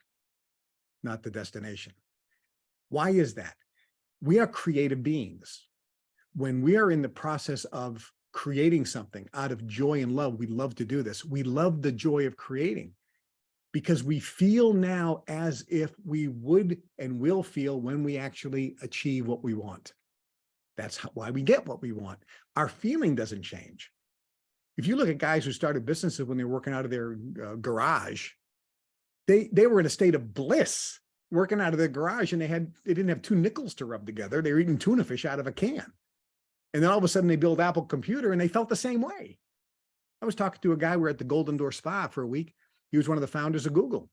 not the destination. Why is that? We are creative beings. When we are in the process of creating something out of joy and love, we love to do this. We love the joy of creating because we feel now as if we would and will feel when we actually achieve what we want. That's why we get what we want. Our feeling doesn't change. If you look at guys who started businesses when they were working out of their garage, they were in a state of bliss working out of their garage, and they didn't have 2 nickels to rub together. They were eating tuna fish out of a can. And then all of a sudden they build Apple Computer and they felt the same way. I was talking to a guy, we were at the Golden Door Spa for a week. He was one of the founders of Google.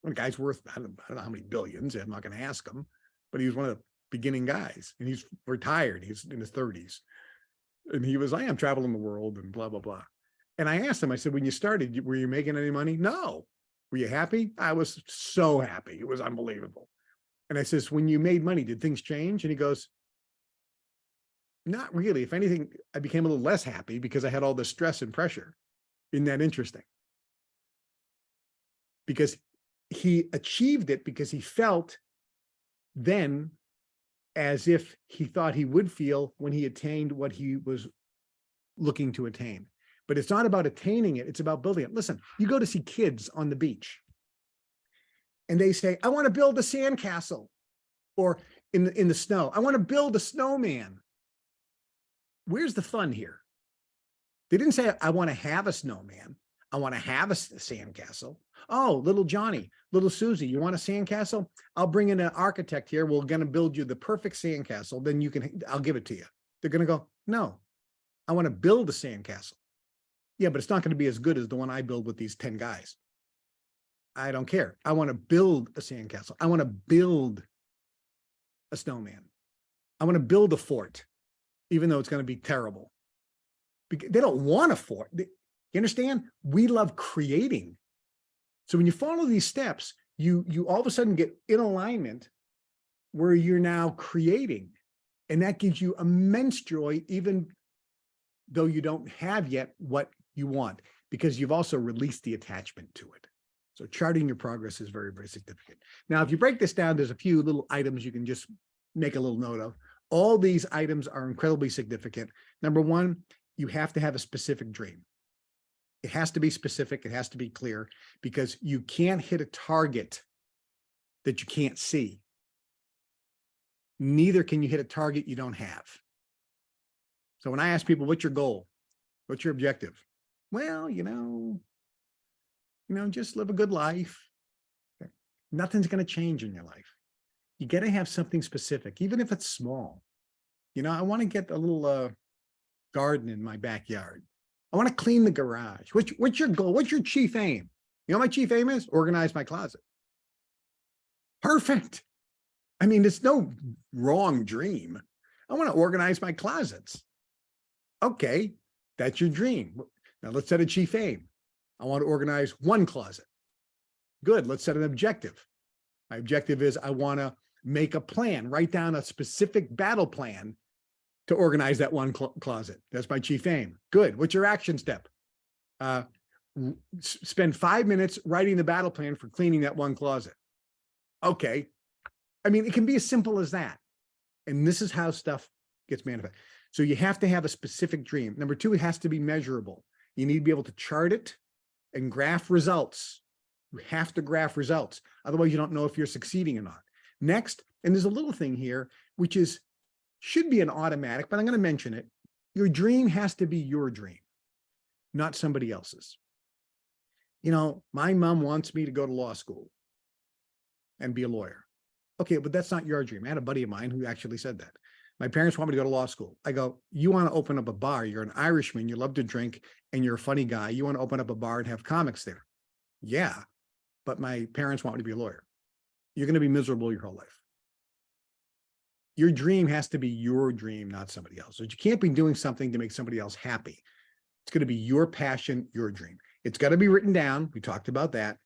One guy's worth, I don't know how many billions, I'm not going to ask him, but he was one of the beginning guys, and he's retired. He's in his 30s. And he was, I'm traveling the world and blah, blah, blah. And I asked him, I said, when you started, were you making any money? No. Were you happy? I was so happy. It was unbelievable. And I says, when you made money, did things change? And he goes, Not really. If anything, I became a little less happy because I had all this stress and pressure. Isn't that interesting? Because he achieved it because he felt then as if he thought he would feel when he attained what he was looking to attain. But it's not about attaining it. It's about building it. Listen, you go to see kids on the beach and they say, I want to build a sandcastle, or in the snow, I want to build a snowman. Where's the fun here? They didn't say, I want to have a snowman. I want to have a sandcastle. Oh, little Johnny, little Susie, you want a sandcastle? I'll bring in an architect here. We're going to build you the perfect sandcastle. Then I'll give it to you. They're going to go, no, I want to build a sandcastle. Yeah, but it's not going to be as good as the one I build with these 10 guys. I don't care. I want to build a sandcastle. I want to build a snowman. I want to build a fort, even though it's going to be terrible. Because they don't want a fort. You understand? We love creating. So when you follow these steps, you all of a sudden get in alignment where you're now creating. And that gives you immense joy, even though you don't have yet what you want, because you've also released the attachment to it. So charting your progress is very, very significant. Now, if you break this down, there's a few little items you can just make a little note of. All these items are incredibly significant. Number one, you have to have a specific dream. It has to be specific. It has to be clear, because you can't hit a target that you can't see. Neither can you hit a target you don't have. So when I ask people, what's your goal? What's your objective? Well, just live a good life. Okay. Nothing's going to change in your life. You got to have something specific, even if it's small. I want to get a little garden in my backyard. I want to clean the garage. What's your goal? What's your chief aim? You know what my chief aim is? Organize my closet. Perfect. I mean, it's no wrong dream. I want to organize my closets. Okay, that's your dream. Now let's set a chief aim. I want to organize one closet. Good, let's set an objective. My objective is I want to make a plan, write down a specific battle plan to organize that one closet. That's my chief aim. Good, what's your action step? Spend 5 minutes writing the battle plan for cleaning that one closet. Okay, I mean, it can be as simple as that. And this is how stuff gets manifested. So you have to have a specific dream. Number two, it has to be measurable. You need to be able to chart it and graph results. You have to graph results. Otherwise, you don't know if you're succeeding or not. Next, and there's a little thing here, which should be an automatic, but I'm going to mention it. Your dream has to be your dream, not somebody else's. My mom wants me to go to law school and be a lawyer. Okay, but that's not your dream. I had a buddy of mine who actually said that. My parents want me to go to law school. I go, you want to open up a bar. You're an Irishman. You love to drink and you're a funny guy. You want to open up a bar and have comics there. Yeah, but my parents want me to be a lawyer. You're going to be miserable your whole life. Your dream has to be your dream, not somebody else's. You can't be doing something to make somebody else happy. It's going to be your passion, your dream. It's got to be written down. We talked about that.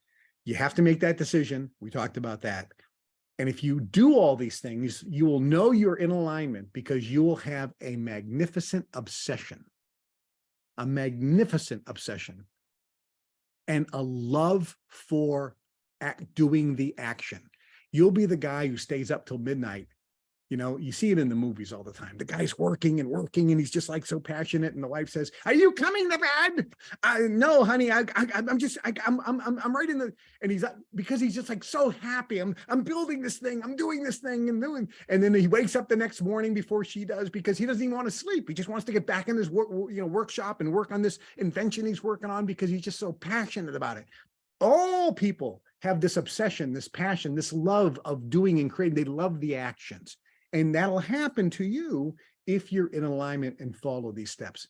You have to make that decision. We talked about that. And if you do all these things, you will know you're in alignment, because you will have a magnificent obsession, and a love for doing the action. You'll be the guy who stays up till midnight. You see it in the movies all the time. The guy's working and working, and he's just like so passionate. And the wife says, "Are you coming to bed?" No, honey, I'm right in the. And he's because he's just like so happy. I'm building this thing. I'm doing this thing and doing. And then he wakes up the next morning before she does, because he doesn't even want to sleep. He just wants to get back in this workshop and work on this invention he's working on, because he's just so passionate about it. All people have this obsession, this passion, this love of doing and creating. They love the actions. And that'll happen to you if you're in alignment and follow these steps.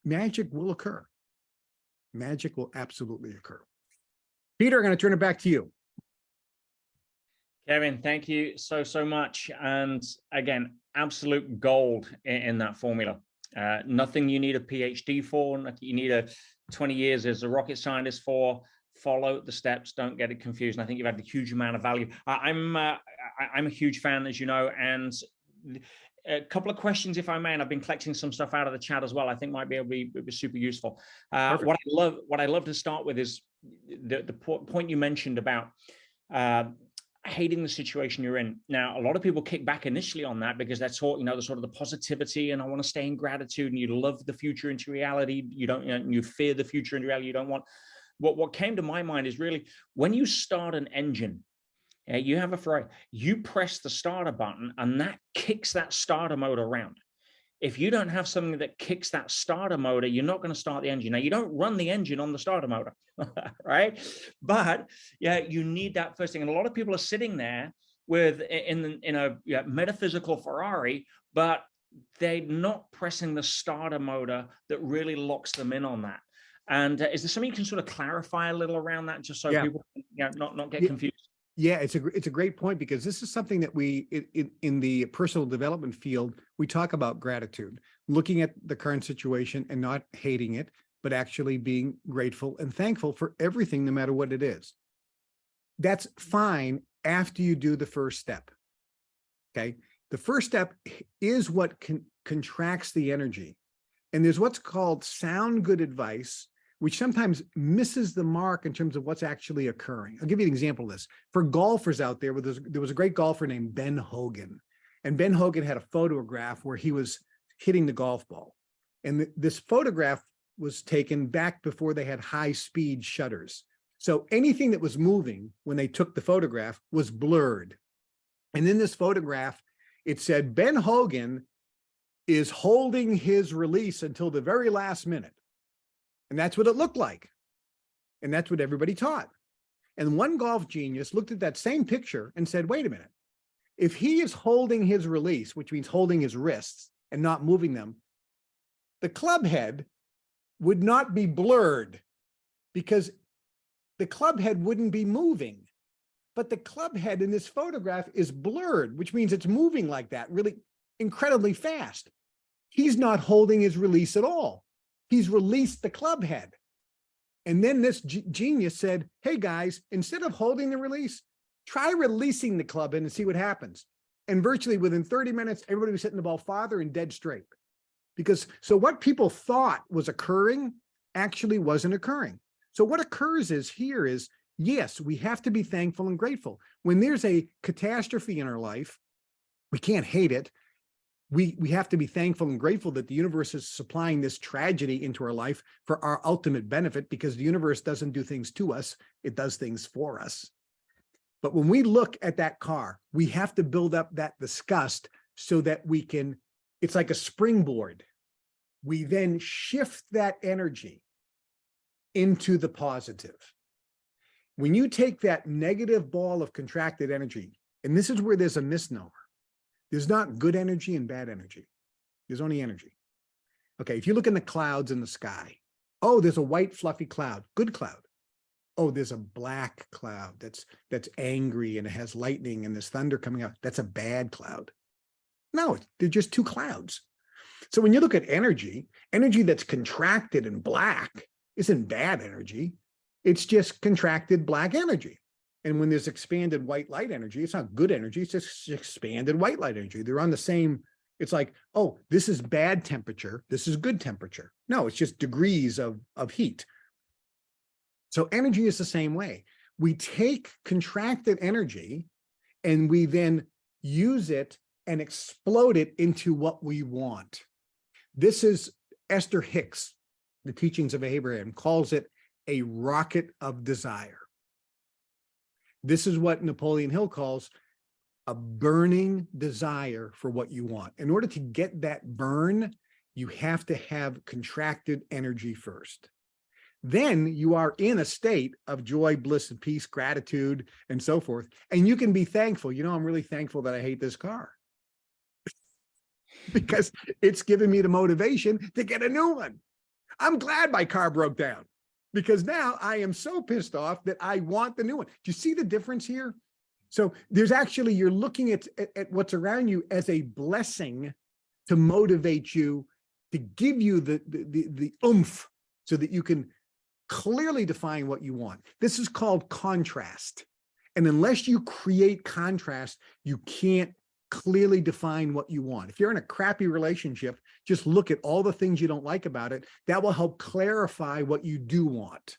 Magic will occur. Magic will absolutely occur. Peter, I'm going to turn it back to you. Kevin, thank you so much. And again, absolute gold in that formula. Nothing you need a PhD for, nothing you need 20 years as a rocket scientist for. Follow the steps. Don't get it confused. And I think you've had a huge amount of value. I'm a huge fan, as you know, and a couple of questions, if I may, and I've been collecting some stuff out of the chat as well. I think might be able to be super useful. What I love to start with is the point you mentioned about hating the situation you're in. Now, a lot of people kick back initially on that because that's all, the sort of the positivity, and I want to stay in gratitude, and you love the future into reality. You don't, you fear the future into reality. You don't want. What came to my mind is really when you start an engine. You have a Ferrari, you press the starter button and that kicks that starter motor around. If you don't have something that kicks that starter motor, you're not going to start the engine. Now, you don't run the engine on the starter motor, right? But yeah, you need that first thing. And a lot of people are sitting there with in a metaphysical Ferrari, but they're not pressing the starter motor that really locks them in on that. And is there something you can sort of clarify a little around that, just so people not get confused? Yeah, it's a great point, because this is something that we in the personal development field, we talk about gratitude, looking at the current situation and not hating it, but actually being grateful and thankful for everything, no matter what it is. That's fine after you do the first step. Okay. The first step is what contracts the energy. And there's what's called sound good advice, which sometimes misses the mark in terms of what's actually occurring. I'll give you an example of this. For golfers out there, there was a great golfer named Ben Hogan. And Ben Hogan had a photograph where he was hitting the golf ball. And this photograph was taken back before they had high-speed shutters. So anything that was moving when they took the photograph was blurred. And in this photograph, it said, Ben Hogan is holding his release until the very last minute. And that's what it looked like. And that's what everybody taught. And one golf genius looked at that same picture and said, wait a minute, if he is holding his release, which means holding his wrists and not moving them, the club head would not be blurred, because the club head wouldn't be moving. But the club head in this photograph is blurred, which means it's moving like that, really incredibly fast. He's not holding his release at all. He's released the club head. And then this genius said, hey guys, instead of holding the release, try releasing the club head and see what happens. And virtually within 30 minutes, everybody was hitting the ball farther and dead straight. So what people thought was occurring actually wasn't occurring. So what occurs here is, yes, we have to be thankful and grateful. When there's a catastrophe in our life, we can't hate it. We have to be thankful and grateful that the universe is supplying this tragedy into our life for our ultimate benefit, because the universe doesn't do things to us, it does things for us. But when we look at that car, we have to build up that disgust so that we can, it's like a springboard. We then shift that energy into the positive. When you take that negative ball of contracted energy, and this is where there's a misnomer. There's not good energy and bad energy. There's only energy. Okay, if you look in the clouds in the sky, oh, there's a white fluffy cloud, good cloud. Oh, there's a black cloud that's angry and it has lightning and there's thunder coming out. That's a bad cloud. No, they're just two clouds. So when you look at energy that's contracted and black isn't bad energy. It's just contracted black energy. And when there's expanded white light energy, it's not good energy, it's just expanded white light energy. They're on the same, it's like, oh, this is bad temperature, this is good temperature. No, it's just degrees of heat. So energy is the same way. We take contracted energy and we then use it and explode it into what we want. This is Esther Hicks, the Teachings of Abraham, calls it a rocket of desire. This is what Napoleon Hill calls a burning desire for what you want. In order to get that burn, you have to have contracted energy first. Then you are in a state of joy, bliss, and peace, gratitude, and so forth. And you can be thankful. You know, I'm really thankful that I hate this car because it's given me the motivation to get a new one. I'm glad my car broke down because now I am so pissed off that I want the new one. Do you see the difference here? So there's actually, you're looking at what's around you as a blessing to motivate you, to give you the oomph so that you can clearly define what you want. This is called contrast. And unless you create contrast, you can't clearly define what you want. If you're in a crappy relationship, just look at all the things you don't like about it. That will help clarify what you do want.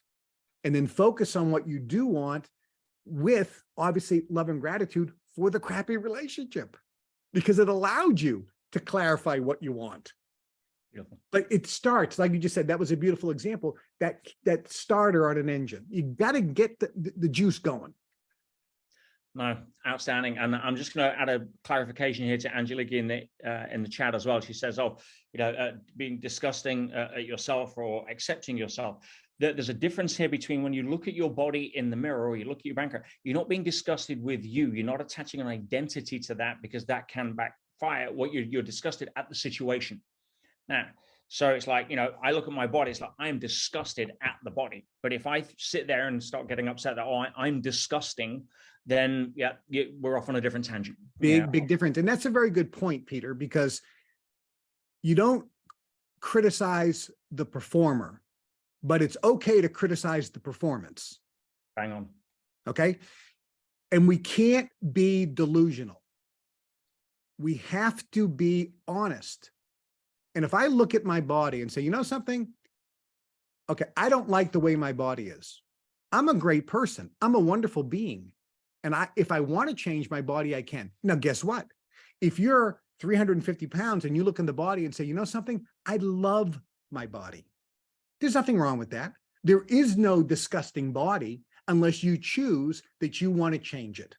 And then focus on what you do want with, obviously, love and gratitude for the crappy relationship, because it allowed you to clarify what you want. Beautiful. But it starts, like you just said, that was a beautiful example, that starter on an engine. You got to get the juice going. No, outstanding. And I'm just going to add a clarification here to Angelique in the chat as well. She says, "Oh, being disgusting at yourself or accepting yourself." There's a difference here between when you look at your body in the mirror or you look at your banker, you're not being disgusted with you. You're not attaching an identity to that, because that can backfire. What you're disgusted at the situation. Now, so it's like, I look at my body, it's like I'm disgusted at the body. But if I sit there and start getting upset that, I'm disgusting, then we're off on a different tangent. Big difference. And that's a very good point, Peter, because you don't criticize the performer, but it's okay to criticize the performance. Bang on. Okay. And we can't be delusional. We have to be honest. And if I look at my body and say, you know something? Okay, I don't like the way my body is. I'm a great person. I'm a wonderful being. And if I want to change my body, I can. Now, guess what? If you're 350 pounds and you look in the body and say, you know something? I love my body. There's nothing wrong with that. There is no disgusting body unless you choose that you want to change it.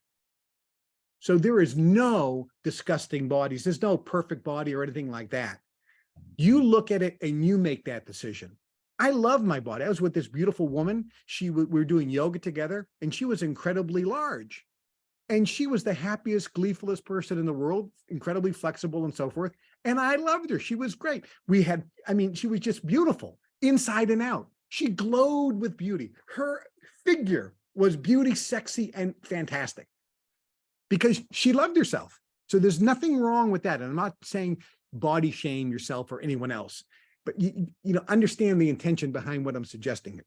So there is no disgusting bodies. There's no perfect body or anything like that. You look at it and you make that decision. I love my body. I was with this beautiful woman. We were doing yoga together, and she was incredibly large. And she was the happiest, gleefulest person in the world, incredibly flexible and so forth. And I loved her. She was great. She was just beautiful inside and out. She glowed with beauty. Her figure was beauty, sexy, and fantastic because she loved herself. So there's nothing wrong with that. And I'm not saying body shame yourself or anyone else, but you understand the intention behind what I'm suggesting here.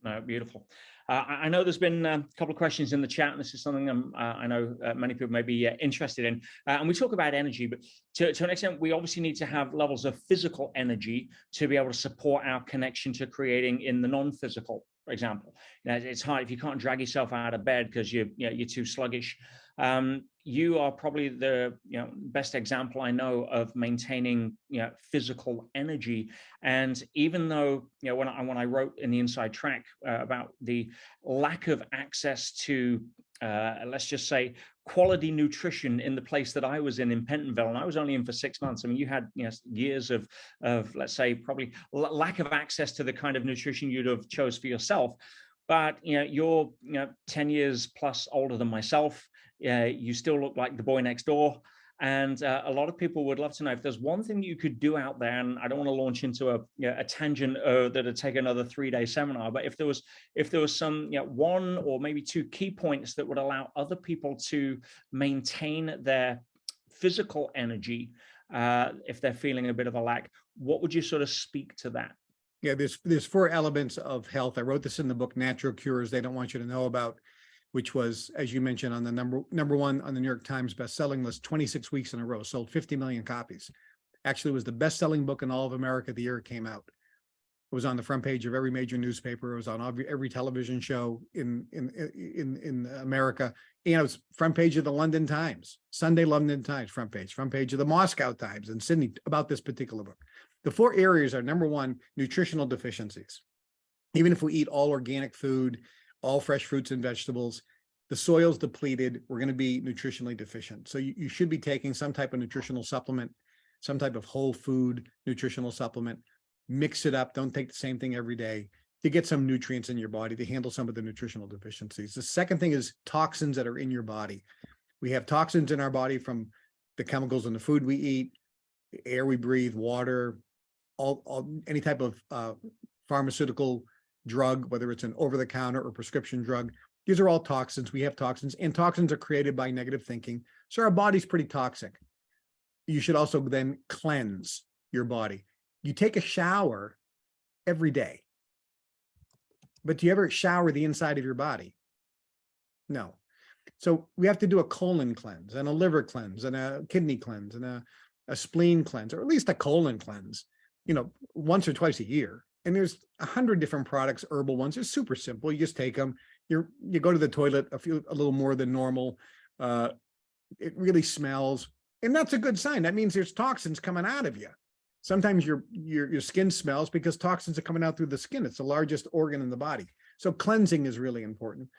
No, beautiful. I know there's been a couple of questions in the chat, and this is something I know many people may be interested in. And we talk about energy, but to an extent, we obviously need to have levels of physical energy to be able to support our connection to creating in the non-physical. For example, it's hard if you can't drag yourself out of bed because you're too sluggish. You are probably the best example I know of maintaining physical energy. And even though when I wrote in the Inside Track about the lack of access to let's just say quality nutrition in the place that I was in Pentonville, and I was only in for 6 months. I mean, you had years of let's say probably lack of access to the kind of nutrition you'd have chose for yourself. But you're 10 years plus older than myself. You still look like the boy next door. And a lot of people would love to know if there's one thing you could do out there, and I don't want to launch into a tangent that'd take another 3-day seminar, but if there was some one or maybe two key points that would allow other people to maintain their physical energy if they're feeling a bit of a lack, what would you sort of speak to that? Yeah, there's 4 elements of health. I wrote this in the book, Natural Cures They Don't Want You to Know About, which was, as you mentioned, on the number one on the New York Times bestselling list 26 weeks in a row, sold 50 million copies. Actually, it was the best-selling book in all of America the year it came out. It was on the front page of every major newspaper. It was on every television show in America. And it was front page of the London Times, Sunday London Times front page of the Moscow Times in Sydney about this particular book. The 4 areas are, number one, nutritional deficiencies. Even if we eat all organic food, all fresh fruits and vegetables, the soil's depleted, we're going to be nutritionally deficient. So you should be taking some type of nutritional supplement, some type of whole food nutritional supplement. Mix it up. Don't take the same thing every day to get some nutrients in your body to handle some of the nutritional deficiencies. The second thing is toxins that are in your body. We have toxins in our body from the chemicals in the food we eat, the air we breathe, water, any type of pharmaceutical drug, whether it's an over-the-counter or prescription drug. These are all toxins. We have toxins, and toxins are created by negative thinking. So our body's pretty toxic. You should also then cleanse your body. You take a shower every day, but do you ever shower the inside of your body? No. So we have to do a colon cleanse and a liver cleanse and a kidney cleanse and a spleen cleanse, or at least a colon cleanse, once or twice a year. And there's 100 different products, herbal ones. They're super simple. You just take them. You go to the toilet a little more than normal. It really smells, and that's a good sign. That means there's toxins coming out of you. Sometimes your skin smells because toxins are coming out through the skin. It's the largest organ in the body. So cleansing is really important.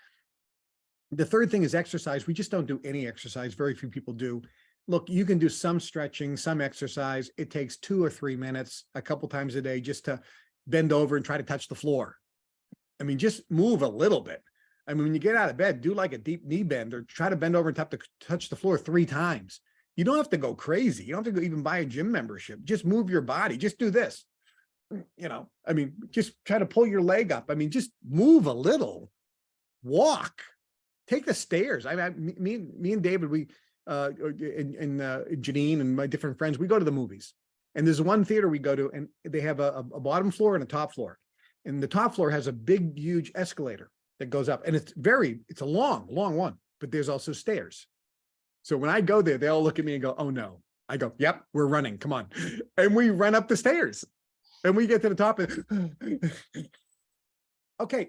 The third thing is exercise. We just don't do any exercise. Very few people do. Look, you can do some stretching, some exercise. It takes 2 or 3 minutes a couple times a day just to bend over and try to touch the floor. I mean, just move a little bit. I mean, when you get out of bed, do like a deep knee bend or try to bend over and touch the floor 3 times. You don't have to go crazy. You don't have to go even buy a gym membership. Just move your body. Just do this. I mean, just try to pull your leg up. I mean, just move a little. Walk. Take the stairs. Me and David, we and Janine and my different friends, we go to the movies. And there's one theater we go to, and they have a bottom floor and a top floor. And the top floor has a big, huge escalator that goes up. And it's a long, long one, but there's also stairs. So when I go there, they all look at me and go, oh no. I go, yep, we're running, come on. And we run up the stairs and we get to the top. Okay,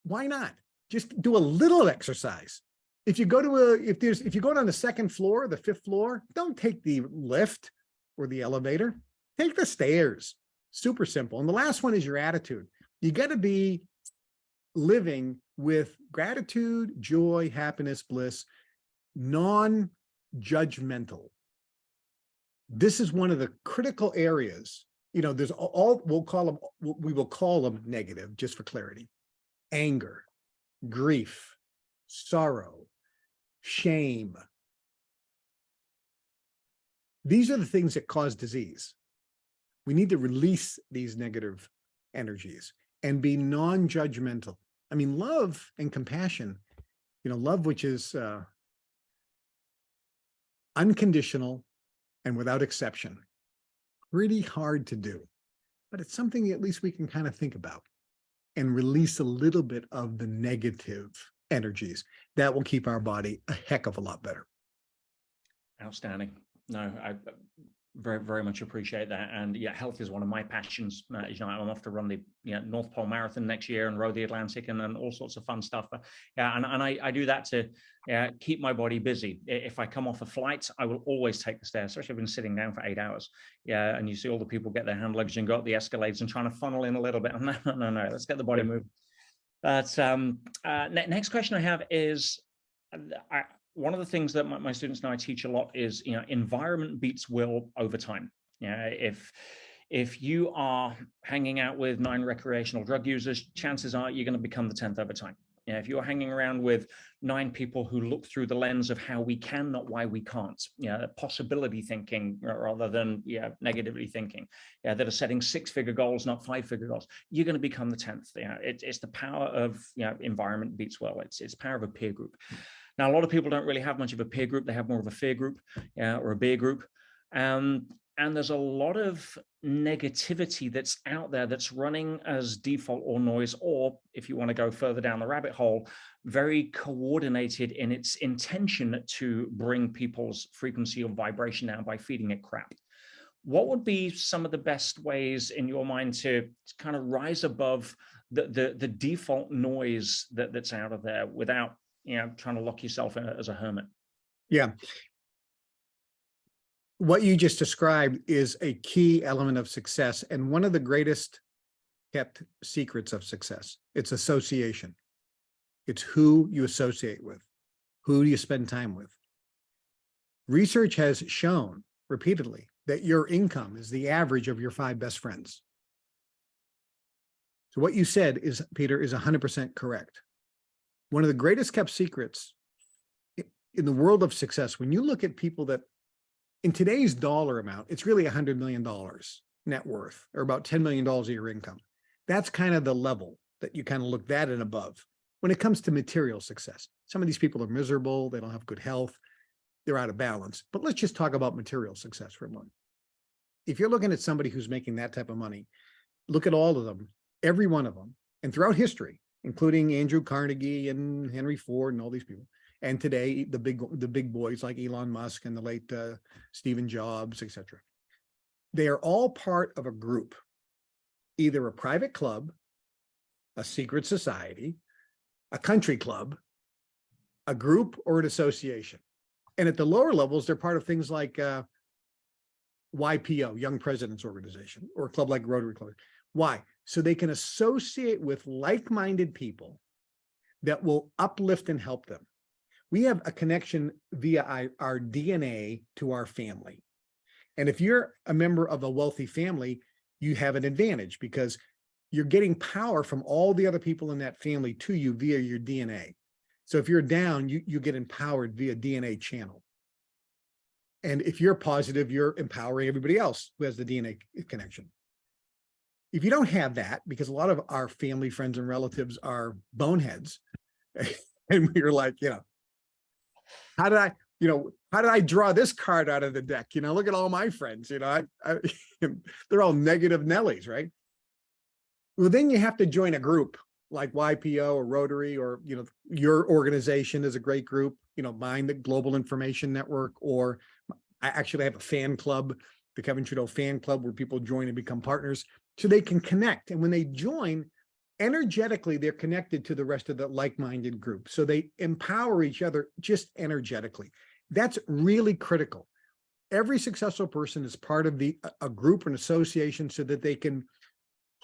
why not? Just do a little exercise. If you go if you go on the second floor, the 5th floor, don't take the lift or the elevator, take the stairs. Super simple. And the last one is your attitude. You got to be living with gratitude, joy, happiness, bliss, non-judgmental. This is one of the critical areas. There's we will call them negative, just for clarity: anger, grief, sorrow, shame. These are the things that cause disease. We need to release these negative energies and be non-judgmental. I mean, love and compassion, love, which is unconditional and without exception. Pretty hard to do, but it's something at least we can kind of think about and release a little bit of the negative energies. That will keep our body a heck of a lot better. Outstanding. No, I very, very much appreciate that. And yeah, health is one of my passions. I'm off to run the North Pole Marathon next year and row the Atlantic and all sorts of fun stuff. And I do that to keep my body busy. If I come off a flight, I will always take the stairs, especially if I've been sitting down for 8 hours. Yeah, and you see all the people get their hand luggage and go up the escalators and trying to funnel in a little bit. No, let's get the body moving. But next question I have is, one of the things that my students and I teach a lot is, environment beats will over time. If you are hanging out with 9 recreational drug users, chances are you're going to become the 10th over time. If you're hanging around with 9 people who look through the lens of how we can, not why we can't, possibility thinking rather than negatively thinking, that are setting 6-figure goals, not 5-figure goals, you're going to become the 10th. It's the power of environment beats well. It's the power of a peer group. Now, a lot of people don't really have much of a peer group. They have more of a fear group or a beer group. And there's a lot of negativity that's out there that's running as default or noise, or if you want to go further down the rabbit hole, very coordinated in its intention to bring people's frequency or vibration down by feeding it crap. What would be some of the best ways in your mind to kind of rise above the default noise that's out of there without trying to lock yourself in as a hermit? Yeah. What you just described is a key element of success, and one of the greatest kept secrets of success. It's association. It's who you associate with. Who do you spend time with? Research has shown repeatedly that your income is the average of your 5 best friends. So what you said is, Peter, is 100% correct. One of the greatest kept secrets in the world of success, when you look at people that, in today's dollar amount, it's really $100 million net worth, or about $10 million of your income. That's kind of the level that you kind of look that and above. When it comes to material success, some of these people are miserable, they don't have good health, they're out of balance. But let's just talk about material success for a moment. If you're looking at somebody who's making that type of money, look at all of them, every one of them, and throughout history, including Andrew Carnegie and Henry Ford and all these people, And today, the big boys like Elon Musk and the late Stephen Jobs, etc. They are all part of a group, either a private club, a secret society, a country club, a group, or an association. And at the lower levels, they're part of things like YPO, Young Presidents Organization, or a club like Rotary Club. Why? So they can associate with like-minded people that will uplift and help them. We have a connection via our DNA to our family. And if you're a member of a wealthy family, you have an advantage because you're getting power from all the other people in that family to you via your DNA. So if you're down, you get empowered via DNA channel. And if you're positive, you're empowering everybody else who has the DNA connection. If you don't have that, because a lot of our family, friends, and relatives are boneheads, and we're like, how did I draw this card out of the deck? Look at all my friends, they're all negative Nellies, right? Well, then you have to join a group like YPO or Rotary, or, your organization is a great group, mine, the Global Information Network, or I actually have a fan club, the Kevin Trudeau fan club, where people join and become partners so they can connect. And when they join, energetically, they're connected to the rest of the like-minded group. So they empower each other just energetically. That's really critical. Every successful person is part of a group, an association, so that they can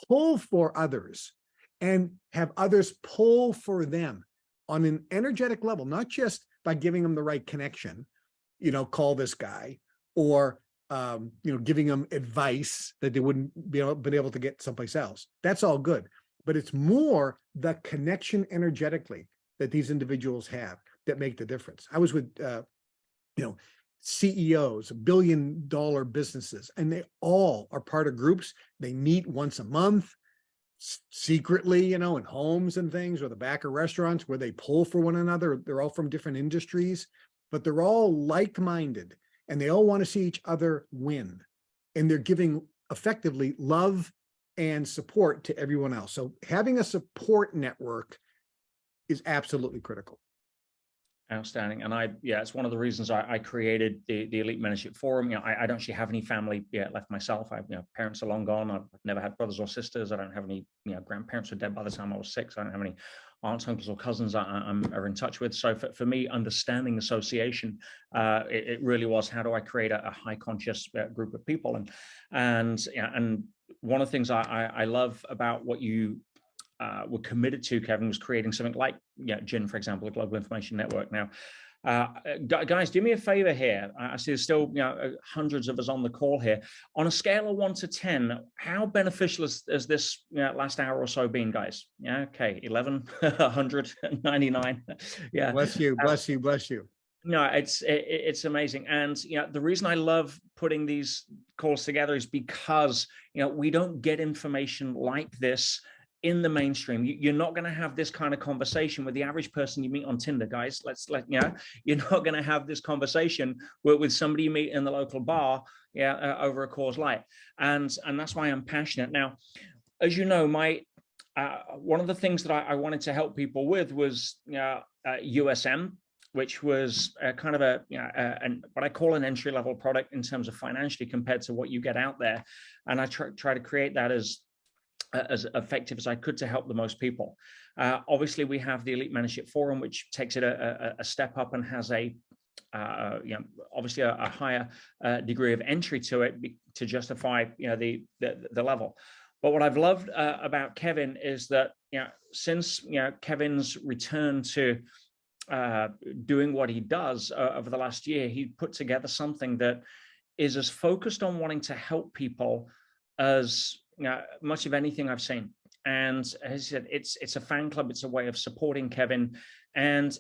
pull for others and have others pull for them on an energetic level, not just by giving them the right connection, call this guy, or giving them advice that they wouldn't been able to get someplace else. That's all good. But it's more the connection energetically that these individuals have that make the difference. I was with, CEOs, billion-dollar businesses, and they all are part of groups. They meet once a month, secretly, in homes and things, or the back of restaurants, where they pull for one another. They're all from different industries, but they're all like-minded, and they all want to see each other win. And they're giving effectively love and support to everyone else. So having a support network is absolutely critical. Outstanding. And it's one of the reasons I created the Elite Mentorship Forum. I don't actually have any family yet left myself. Parents are long gone. I've never had brothers or sisters. I don't have any, grandparents were dead by the time I was 6. I don't have any aunts, uncles, or cousins I'm ever in touch with. So for me, understanding association, it really was, how do I create a high conscious group of people? And one of the things I love about what you were committed to, Kevin, was creating something like GIN, for example, the Global Information Network. Now, guys, do me a favor here. I see there's still hundreds of us on the call here. On a scale of 1 to 10, how beneficial has this last hour or so been, guys? Yeah, okay, 11, 100, 99. Yeah, bless you, bless you, bless you. No, it's amazing. And the reason I love putting these calls together is because we don't get information like this in the mainstream. You're not going to have this kind of conversation with the average person you meet on Tinder, guys. You're not going to have this conversation with somebody you meet in the local bar, over a Coors Light. And that's why I'm passionate. Now, as you know, one of the things that I wanted to help people with was USM, which was kind of what I call an entry-level product in terms of financially compared to what you get out there. And I try to create that as effective as I could to help the most people. Obviously, we have the Elite Mentorship Forum, which takes it a step up and has obviously a higher degree of entry to it to justify the level. But what I've loved about Kevin is that since Kevin's return to doing what he does over the last year, he put together something that is as focused on wanting to help people as much of anything I've seen. And as I said, it's a fan club. It's a way of supporting Kevin. And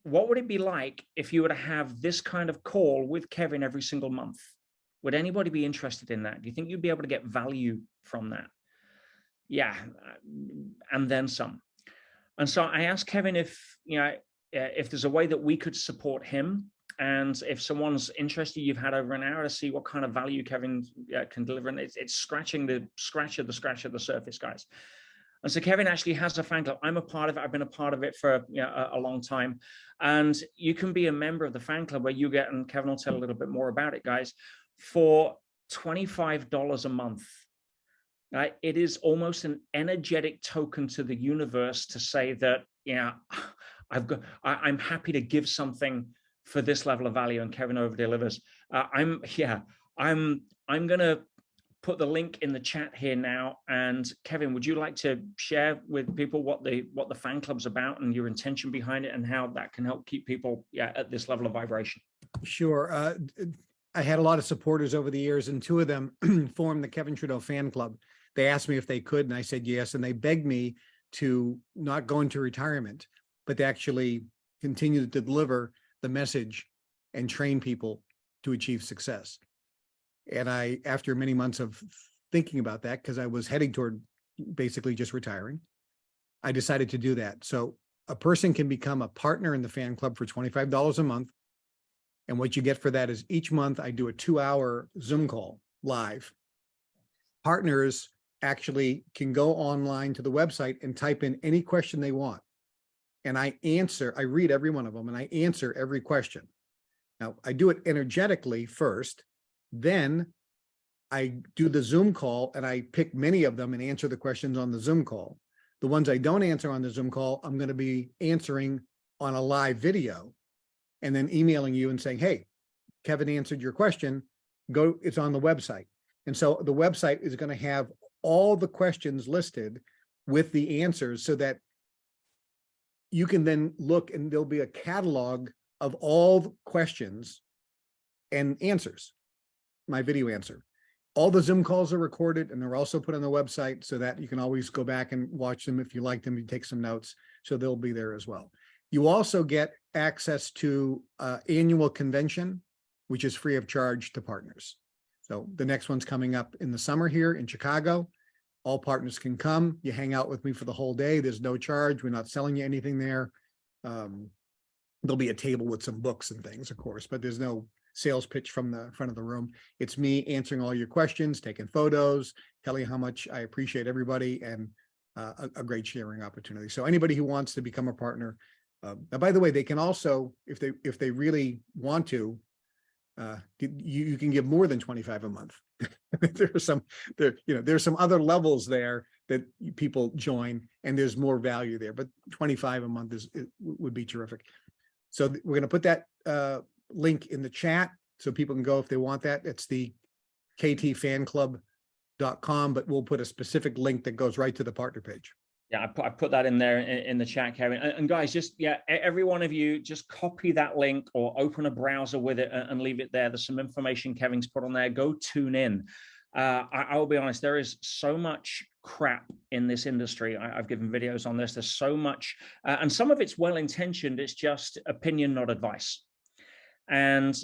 what would it be like if you were to have this kind of call with Kevin every single month? Would anybody be interested in that? Do you think you'd be able to get value from that? Yeah, and then some. And so I asked Kevin if there's a way that we could support him. And if someone's interested, you've had over an hour to see what kind of value Kevin can deliver. And it's scratching the scratch of the surface, guys. And so Kevin actually has a fan club. I'm a part of it. I've been a part of it for a long time. And you can be a member of the fan club where you get, and Kevin will tell a little bit more about it, guys, for $25 a month. Right? It is almost an energetic token to the universe to say that, I'm happy to give something for this level of value, and Kevin over delivers. I'm going to put the link in the chat here now. And Kevin, would you like to share with people what the fan club's about and your intention behind it, and how that can help keep people at this level of vibration? Sure. I had a lot of supporters over the years, and two of them formed the Kevin Trudeau fan club. They asked me if they could, and I said yes. And they begged me to not go into retirement, but to actually continue to deliver the message and train people to achieve success. And I, after many months of thinking about that, because I was heading toward basically just retiring, I decided to do that. So a person can become a partner in the fan club for $25 a month. And what you get for that is each month I do a 2-hour Zoom call live. Partners actually can go online to the website and type in any question they want. And I read every one of them, and I answer every question. Now, I do it energetically first. Then I do the Zoom call, and I pick many of them and answer the questions on the Zoom call. The ones I don't answer on the Zoom call, I'm going to be answering on a live video, and then emailing you and saying, hey, Kevin answered your question. It's on the website. And so the website is going to have all the questions listed with the answers, so that you can then look, and there'll be a catalog of all the questions and answers. My video answer. All the Zoom calls are recorded, and they're also put on the website, so that you can always go back and watch them if you like them, you take some notes. So they'll be there as well. You also get access to annual convention, which is free of charge to partners. So the next one's coming up in the summer here in Chicago. All partners can come. You hang out with me for the whole day. There's no charge. We're not selling you anything there. There'll be a table with some books and things, of course, but there's no sales pitch from the front of the room. It's me answering all your questions, taking photos, telling you how much I appreciate everybody, and a great sharing opportunity. So anybody who wants to become a partner, by the way, they can also, if they really want to, you can give more than 25 a month. There's some other levels there that people join, and there's more value there, but 25 a month would be terrific. So we're going to put that link in the chat so people can go if they want that. It's the ktfanclub.com, but we'll put a specific link that goes right to the partner page. Yeah, I put that in there in the chat, Kevin. And guys, just, every one of you, just copy that link or open a browser with it and leave it there. There's some information Kevin's put on there. Go tune in. I will be honest, there is so much crap in this industry. I've given videos on this. There's so much, and some of it's well-intentioned. It's just opinion, not advice. And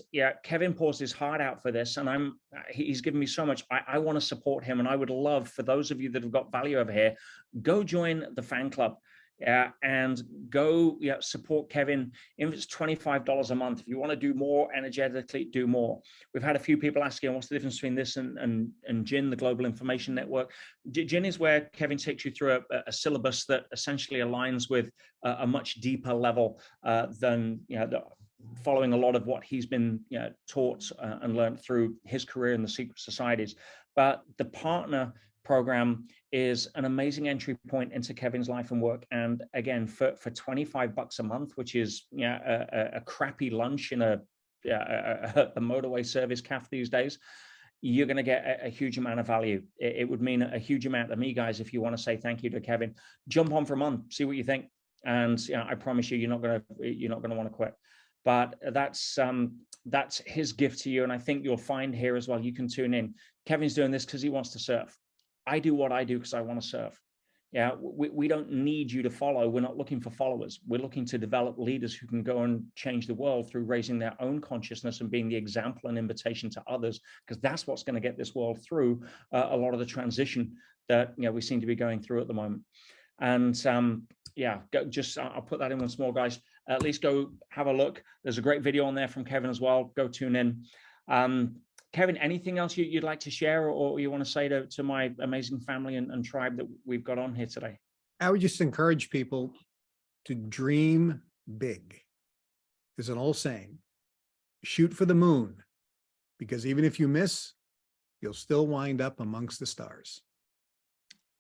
Kevin pours his heart out for this, and he's given me so much. I want to support him, and I would love for those of you that have got value over here, go join the fan club, and go support Kevin. If it's $25 a month, if you want to do more energetically, do more. We've had a few people asking, what's the difference between this and GIN, the Global Information Network? GIN is where Kevin takes you through a syllabus that essentially aligns with a much deeper level than following a lot of what he's been taught and learned through his career in the secret societies. But the partner program is an amazing entry point into Kevin's life and work. And again, for $25 a month, which is a crappy lunch in a motorway service cafe these days, you're going to get a huge amount of value. It would mean a huge amount to me, guys. If you want to say thank you to Kevin, jump on for a month, see what you think, and I promise you, you're not going to want to quit. But that's his gift to you. And I think you'll find here as well, you can tune in. Kevin's doing this because he wants to serve. I do what I do because I want to serve. We don't need you to follow. We're not looking for followers. We're looking to develop leaders who can go and change the world through raising their own consciousness and being the example and invitation to others, because that's what's going to get this world through a lot of the transition that we seem to be going through at the moment. And I'll put that in once more, guys. At least go have a look. There's a great video on there from Kevin as well. Go tune in. Kevin, anything else you'd like to share or you want to say to my amazing family and tribe that we've got on here today? I would just encourage people to dream big. There's an old saying, shoot for the moon, because even if you miss, you'll still wind up amongst the stars.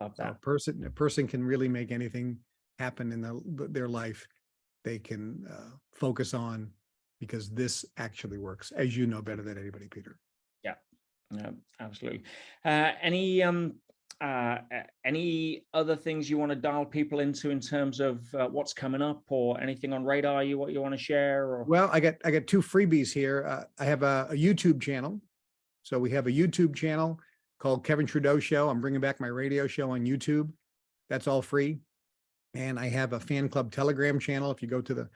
Love So that. a person can really make anything happen in their life. They can focus on, because this actually works, as you know better than anybody, Peter. Yeah, absolutely. Any other things you want to dial people into in terms of what's coming up, or anything on radar you want to share? Or well, I got 2 freebies here. I have a YouTube channel. So we have a YouTube channel called Kevin Trudeau Show. I'm bringing back my radio show on YouTube. That's all free. And I have a fan club Telegram channel. If you go to the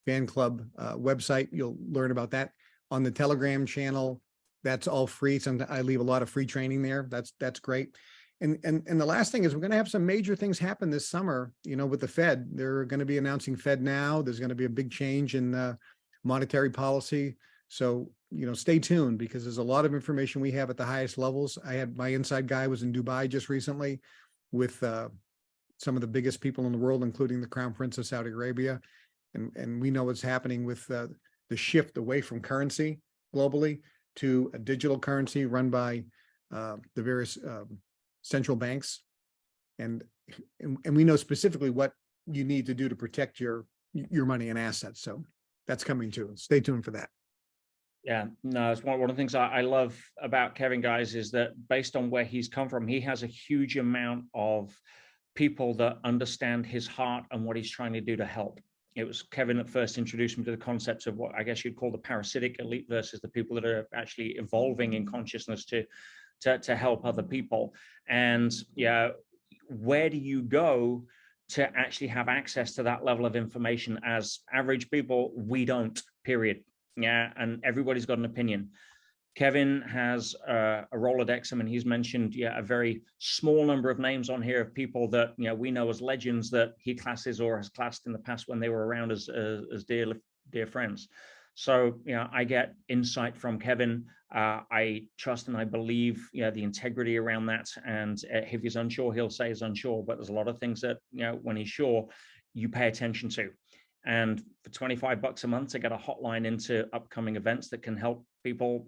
fan club website, you'll learn about that. On the Telegram channel, that's all free. Sometimes I leave a lot of free training there. That's great. And the last thing is, we're going to have some major things happen this summer, with the Fed. They're going to be announcing Fed now. There's going to be a big change in monetary policy. So, stay tuned, because there's a lot of information we have at the highest levels. I had my inside guy was in Dubai just recently with some of the biggest people in the world, including the Crown Prince of Saudi Arabia. And we know what's happening with the shift away from currency globally to a digital currency run by the various central banks. And we know specifically what you need to do to protect your money and assets. So that's coming too. Stay tuned for that. Yeah, no, it's one of the things I love about Kevin, guys, is that based on where he's come from, he has a huge amount of people that understand his heart and what he's trying to do to help. It was Kevin that first introduced me to the concepts of what I guess you'd call the parasitic elite versus the people that are actually evolving in consciousness to help other people. And yeah, where do you go to actually have access to that level of information? As average people, we don't, period. Yeah, and everybody's got an opinion. Kevin has a Rolodex. I mean, he's mentioned a very small number of names on here of people that we know as legends that he classes or has classed in the past when they were around as dear friends. So I get insight from Kevin. I trust and I believe the integrity around that. And if he's unsure, he'll say he's unsure. But there's a lot of things that when he's sure, you pay attention to. And for $25 a month to get a hotline into upcoming events that can help people,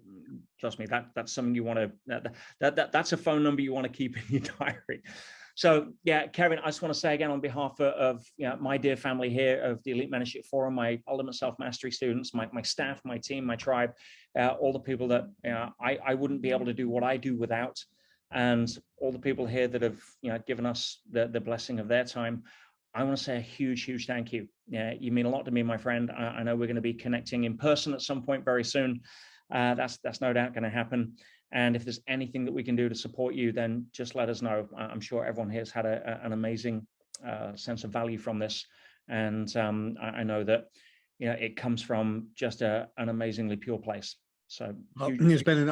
trust me, that's something you want to, that's a phone number you want to keep in your diary. So yeah, Kevin, I just want to say again, on behalf of my dear family here of the Elite Mentorship Forum, my Ultimate Self-Mastery students, my staff, my team, my tribe, all the people that I wouldn't be able to do what I do without, and all the people here that have given us the blessing of their time, I want to say a huge, huge thank you. You mean a lot to me, my friend. I know we're going to be connecting in person at some point very soon. That's no doubt going to happen. And if there's anything that we can do to support you, then just let us know. I'm sure everyone here has had an amazing sense of value from this. And I know that it comes from just an amazingly pure place. So it's been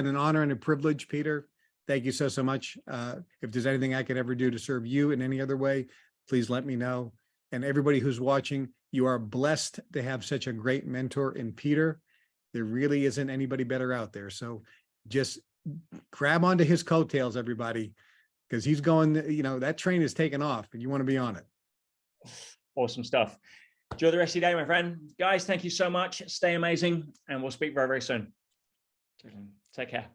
an honor and a privilege, Peter. Thank you so much. If there's anything I could ever do to serve you in any other way, please let me know. And everybody who's watching, you are blessed to have such a great mentor in Peter. There really isn't anybody better out there. So just grab onto his coattails, everybody, because he's going, that train is taking off and you want to be on it. Awesome stuff. Enjoy the rest of your day, my friend. Guys, thank you so much. Stay amazing, and we'll speak very, very soon. Take care.